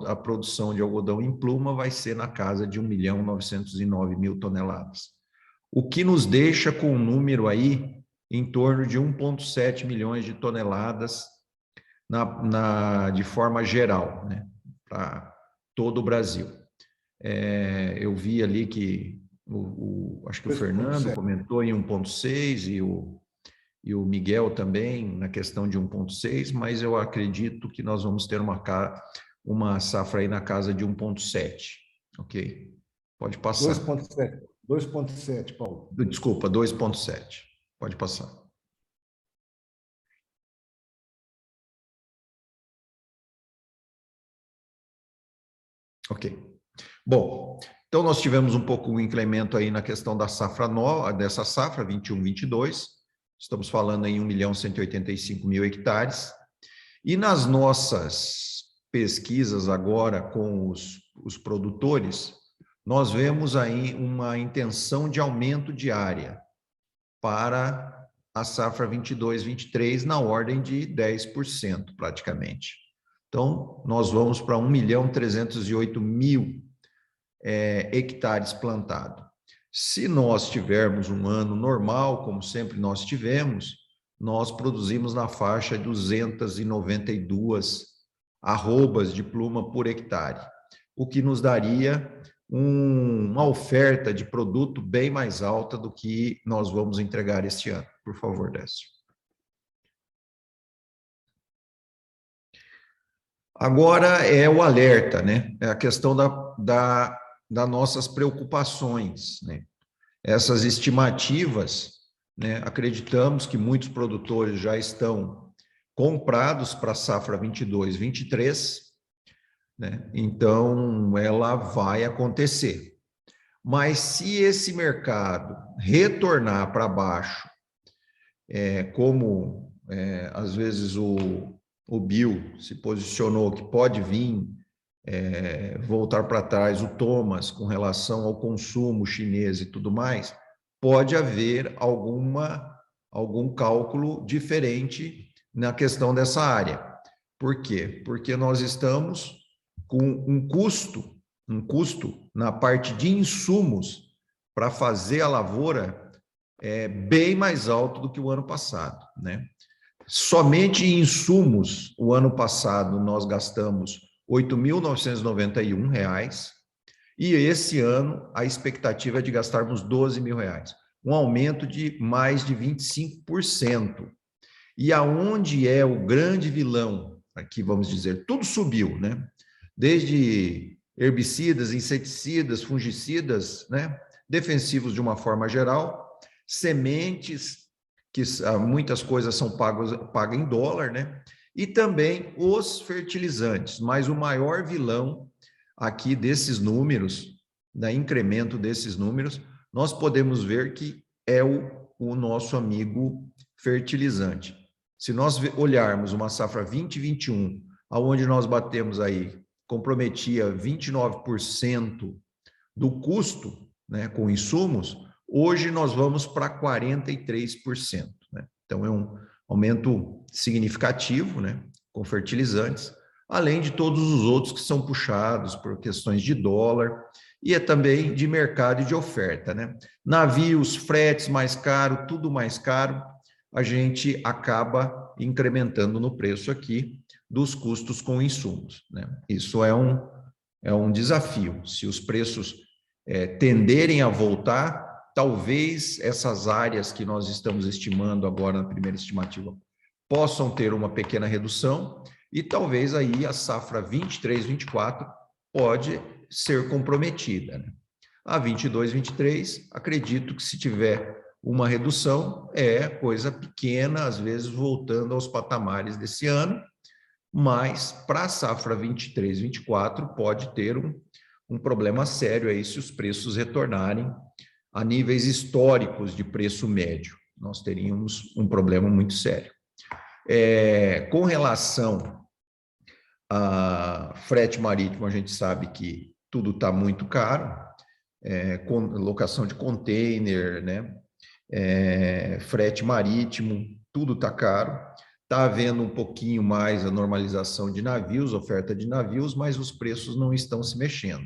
a produção de algodão em pluma vai ser na casa de 1.909.000 toneladas. O que nos deixa com um número aí em torno de 1,7 milhões de toneladas de forma geral, né? Para todo o Brasil. Eu vi ali que acho que o Fernando comentou em 1,6 e o Miguel também na questão de 1,6, mas eu acredito que nós vamos ter uma safra aí na casa de 1,7, ok? Pode passar. 2,7, Paulo. Desculpa, 2,7. Pode passar. Ok. Bom, então nós tivemos um pouco um incremento aí na questão da safra nova, dessa safra 21-22. Estamos falando em 1.185.000 hectares. E nas nossas pesquisas agora com os produtores, nós vemos aí uma intenção de aumento de área para a safra 22-23 na ordem de 10% praticamente. Então, nós vamos para 1.308.000 hectares plantados. Se nós tivermos um ano normal, como sempre nós tivemos, nós produzimos na faixa de 292 arrobas de pluma por hectare, o que nos daria uma oferta de produto bem mais alta do que nós vamos entregar este ano. Por favor, Décio. Agora é o alerta, né? É a questão das nossas preocupações, né? Essas estimativas, né? Acreditamos que muitos produtores já estão comprados para a safra 22-23, né? Então, ela vai acontecer. Mas se esse mercado retornar para baixo, como às vezes o Bill se posicionou que pode vir voltar para trás, o Thomas, com relação ao consumo chinês e tudo mais, pode haver algum cálculo diferente na questão dessa área. Por quê? Porque nós estamos com um custo na parte de insumos para fazer a lavoura bem mais alto do que o ano passado, né? Somente em insumos, o ano passado, nós gastamos R$ 8.991, e esse ano a expectativa é de gastarmos R$ 12.000, um aumento de mais de 25%. E aonde é o grande vilão, aqui vamos dizer, tudo subiu, né? Desde herbicidas, inseticidas, fungicidas, né? Defensivos de uma forma geral, sementes, que muitas coisas são pagas em dólar, né? E também os fertilizantes, mas o maior vilão aqui desses números, da incremento desses números, nós podemos ver que é o nosso amigo fertilizante. Se nós olharmos uma safra 2021, aonde nós batemos aí, comprometia 29% do custo né, com insumos, hoje nós vamos para 43%. Né? Então, é um aumento significativo, né, com fertilizantes, além de todos os outros que são puxados por questões de dólar e também de mercado e de oferta. Né? Navios, fretes mais caro, tudo mais caro, a gente acaba incrementando no preço aqui dos custos com insumos. Né? Isso é um desafio. Se os preços tenderem a voltar, talvez essas áreas que nós estamos estimando agora na primeira estimativa possam ter uma pequena redução e talvez aí a safra 23, 24 pode ser comprometida. Né? A 22, 23, acredito que se tiver uma redução é coisa pequena, às vezes voltando aos patamares desse ano, mas para a safra 23, 24 pode ter um problema sério aí se os preços retornarem a níveis históricos de preço médio. Nós teríamos um problema muito sério. Com relação a frete marítimo, a gente sabe que tudo está muito caro, com locação de container, né? Frete marítimo, tudo está caro. Está havendo um pouquinho mais a normalização de navios, oferta de navios, mas os preços não estão se mexendo.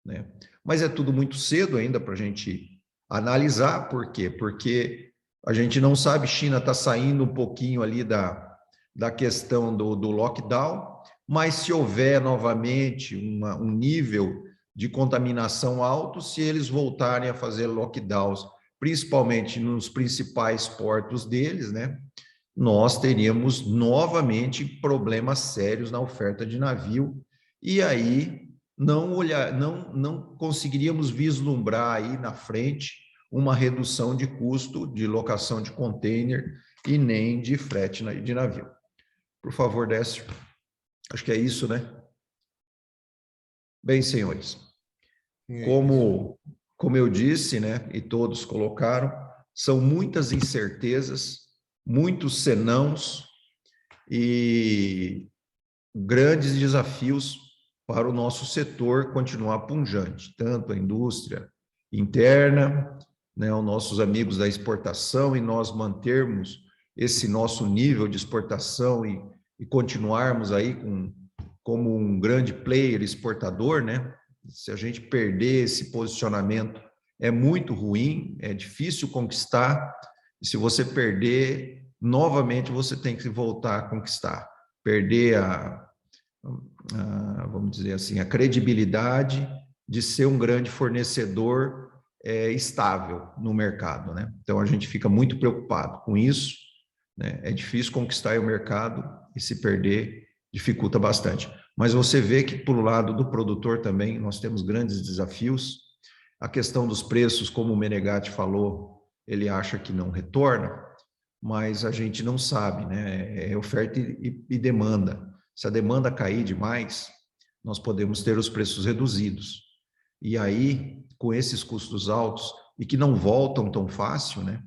Né? Mas é tudo muito cedo ainda para a gente analisar. Por quê? Porque a gente não sabe, China está saindo um pouquinho ali da questão do lockdown, mas se houver novamente um nível de contaminação alto, se eles voltarem a fazer lockdowns, principalmente nos principais portos deles, né, nós teríamos novamente problemas sérios na oferta de navio, e aí não conseguiríamos vislumbrar aí na frente uma redução de custo de locação de container e nem de frete de navio. Por favor, Décio. Acho que é isso, né? Bem, senhores, como eu disse, né, e todos colocaram, são muitas incertezas, muitos senãos e grandes desafios para o nosso setor continuar pujante, tanto a indústria interna, né, os nossos amigos da exportação, e nós mantermos esse nosso nível de exportação e continuarmos aí como um grande player exportador, né? Se a gente perder esse posicionamento, é muito ruim, é difícil conquistar, e se você perder, novamente você tem que voltar a conquistar. Perder vamos dizer assim, a credibilidade de ser um grande fornecedor estável no mercado, né? Então, a gente fica muito preocupado com isso, né? É difícil conquistar o mercado e se perder dificulta bastante. Mas você vê que, por lado do produtor também, nós temos grandes desafios. A questão dos preços, como o Menegatti falou, ele acha que não retorna, mas a gente não sabe, né? É oferta e demanda. Se a demanda cair demais, nós podemos ter os preços reduzidos. E aí, com esses custos altos, e que não voltam tão fácil, né?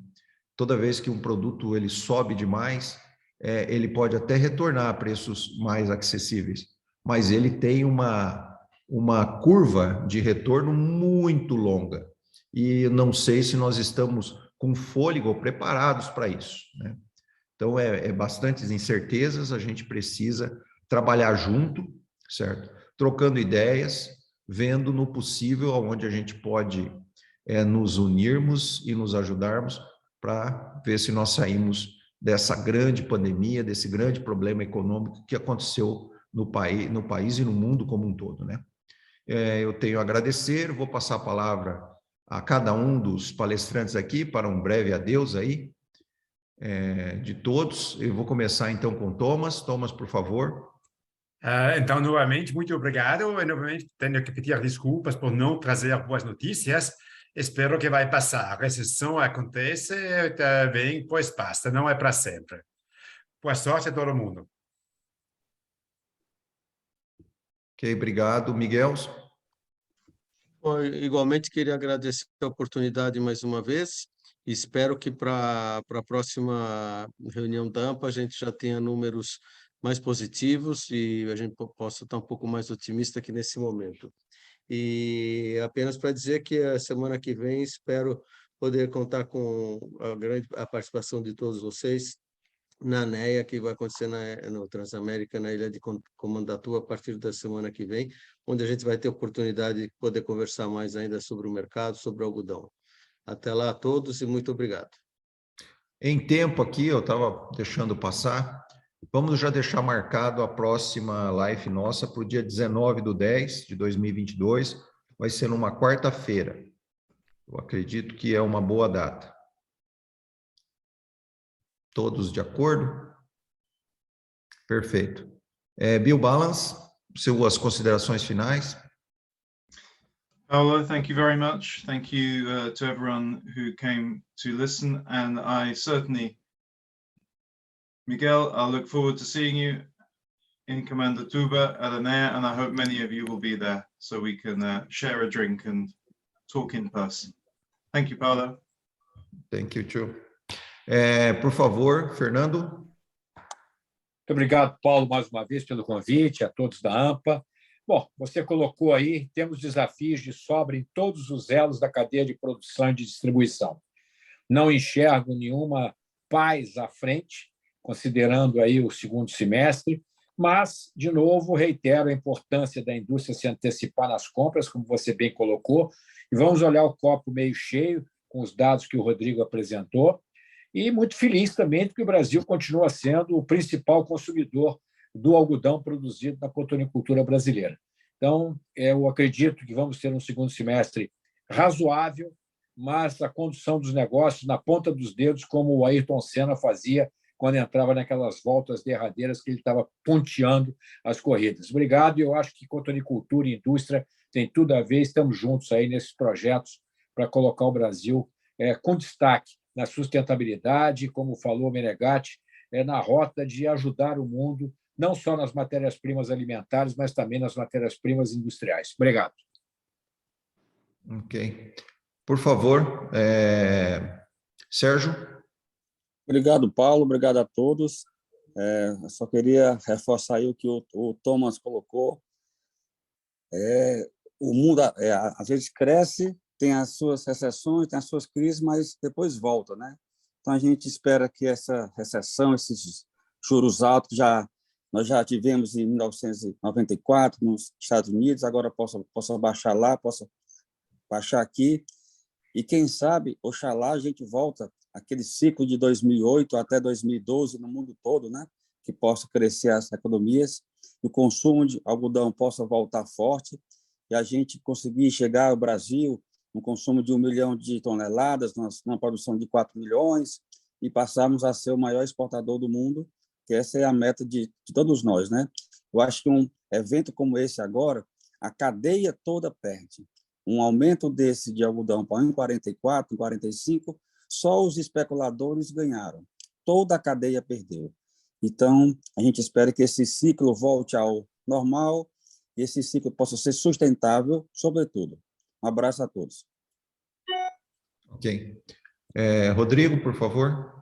Toda vez que um produto ele sobe demais, ele pode até retornar a preços mais acessíveis, mas ele tem uma curva de retorno muito longa. E não sei se nós estamos com fôlego ou preparados para isso, né? Então, bastantes incertezas, a gente precisa trabalhar junto, certo? Trocando ideias, vendo no possível onde a gente pode nos unirmos e nos ajudarmos para ver se nós saímos dessa grande pandemia, desse grande problema econômico que aconteceu no país e no mundo como um todo, né? Eu tenho a agradecer, vou passar a palavra a cada um dos palestrantes aqui para um breve adeus aí, de todos. Eu vou começar então com Thomas. Thomas, por favor. Então, novamente, muito obrigado. E, novamente, tenho que pedir desculpas por não trazer boas notícias. Espero que vai passar. A recessão acontece, vem, depois passa. Não é para sempre. Boa sorte a todo mundo. Ok, obrigado. Miguel? Igualmente, queria agradecer a oportunidade mais uma vez. Espero que para a próxima reunião da AMPA a gente já tenha números mais positivos e a gente possa estar um pouco mais otimista que nesse momento. E apenas para dizer que a semana que vem espero poder contar com a participação de todos vocês na NEA, que vai acontecer no Transamérica, na Ilha de Comandatu, a partir da semana que vem, onde a gente vai ter oportunidade de poder conversar mais ainda sobre o mercado, sobre o algodão. Até lá a todos e muito obrigado. Em tempo aqui, eu estava deixando passar, vamos já deixar marcado a próxima live nossa para o dia 19/10 de 2022, vai ser numa quarta-feira. Eu acredito que é uma boa data. Todos de acordo? Perfeito. Bill Ballance, suas considerações finais. Paolo, thank you very much. Thank you to everyone who came to listen. And I certainly, Miguel, I look forward to seeing you in Comandatuba at ANEA, and I hope many of you will be there so we can share a drink and talk in person. Thank you, Paolo. Thank you, too. Por favor, Fernando. Muito obrigado, Paulo, mais uma vez pelo convite, a todos da AMPA. Bom, você colocou aí, temos desafios de sobra em todos os elos da cadeia de produção e de distribuição. Não enxergo nenhuma paz à frente, considerando aí o segundo semestre, mas, de novo, reitero a importância da indústria se antecipar nas compras, como você bem colocou, e vamos olhar o copo meio cheio, com os dados que o Rodrigo apresentou, e muito feliz também de que o Brasil continua sendo o principal consumidor do algodão produzido na cotonicultura brasileira. Então, eu acredito que vamos ter um segundo semestre razoável, mas a condução dos negócios na ponta dos dedos, como o Ayrton Senna fazia quando entrava naquelas voltas derradeiras que ele estava ponteando as corridas. Obrigado, eu acho que cotonicultura e indústria tem tudo a ver, estamos juntos aí nesses projetos para colocar o Brasil com destaque na sustentabilidade, como falou Menegatti, na rota de ajudar o mundo, não só nas matérias-primas alimentares, mas também nas matérias-primas industriais. Obrigado. Ok. Por favor, Sérgio. Obrigado, Paulo. Obrigado a todos. Eu só queria reforçar aí o que o Thomas colocou. O mundo, às vezes, cresce, tem as suas recessões, tem as suas crises, mas depois volta, né? Então, a gente espera que essa recessão, esses juros altos, nós já tivemos em 1994 nos Estados Unidos, agora possa baixar lá, possa baixar aqui, e quem sabe, oxalá, a gente volta àquele ciclo de 2008 até 2012 no mundo todo, né? Que possa crescer as economias, o consumo de algodão possa voltar forte, e a gente conseguir chegar ao Brasil no consumo de 1 milhão de toneladas, numa produção de 4 milhões, e passarmos a ser o maior exportador do mundo, que essa é a meta de todos nós, né? Eu acho que um evento como esse agora, a cadeia toda perde. Um aumento desse de algodão para 1,44, 1,45, só os especuladores ganharam. Toda a cadeia perdeu. Então, a gente espera que esse ciclo volte ao normal e esse ciclo possa ser sustentável, sobretudo. Um abraço a todos. Ok. Rodrigo, por favor.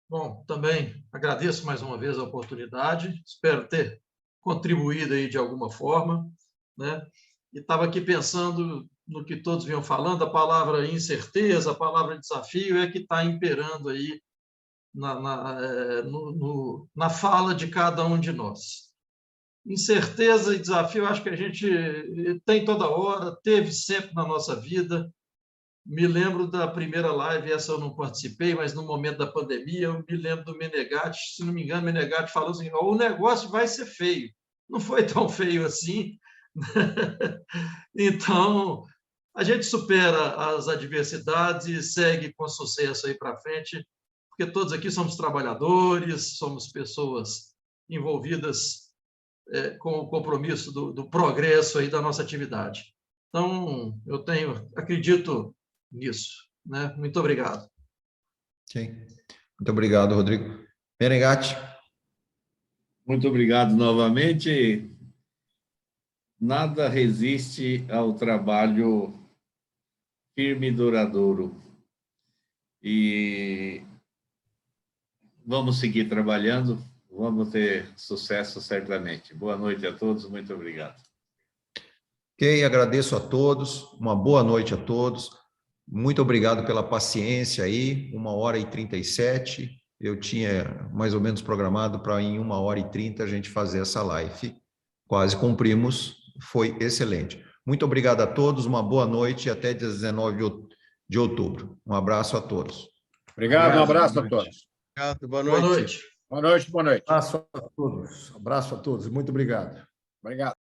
Bom, também agradeço mais uma vez a oportunidade, espero ter contribuído aí de alguma forma, né? E estava aqui pensando no que todos vinham falando, a palavra incerteza, a palavra desafio é que está imperando aí na fala de cada um de nós. Incerteza e desafio, acho que a gente tem toda hora, teve sempre na nossa vida. Me lembro da primeira live, essa eu não participei, mas no momento da pandemia, eu me lembro do Menegatti, se não me engano, Menegatti falou assim, o negócio vai ser feio. Não foi tão feio assim. Então, a gente supera as adversidades e segue com sucesso aí para frente, porque todos aqui somos trabalhadores, somos pessoas envolvidas com o compromisso do progresso aí da nossa atividade. Então, acredito nisso, né? Muito obrigado. Ok. Muito obrigado, Rodrigo. Menegatti. Muito obrigado novamente. Nada resiste ao trabalho firme e duradouro. E vamos seguir trabalhando. vamos ter sucesso certamente. Boa noite a todos, muito obrigado. Ok, agradeço a todos, uma boa noite a todos. Muito obrigado pela paciência aí, 1h37. Eu tinha mais ou menos programado para em 1h30 a gente fazer essa live. Quase cumprimos, foi excelente. Muito obrigado a todos, uma boa noite e até 19 de outubro. Um abraço a todos. Obrigado, um abraço a todos. Obrigado, boa Boa noite. noite. Boa noite, boa noite. Abraço a todos. Abraço a todos. Muito obrigado. Obrigado.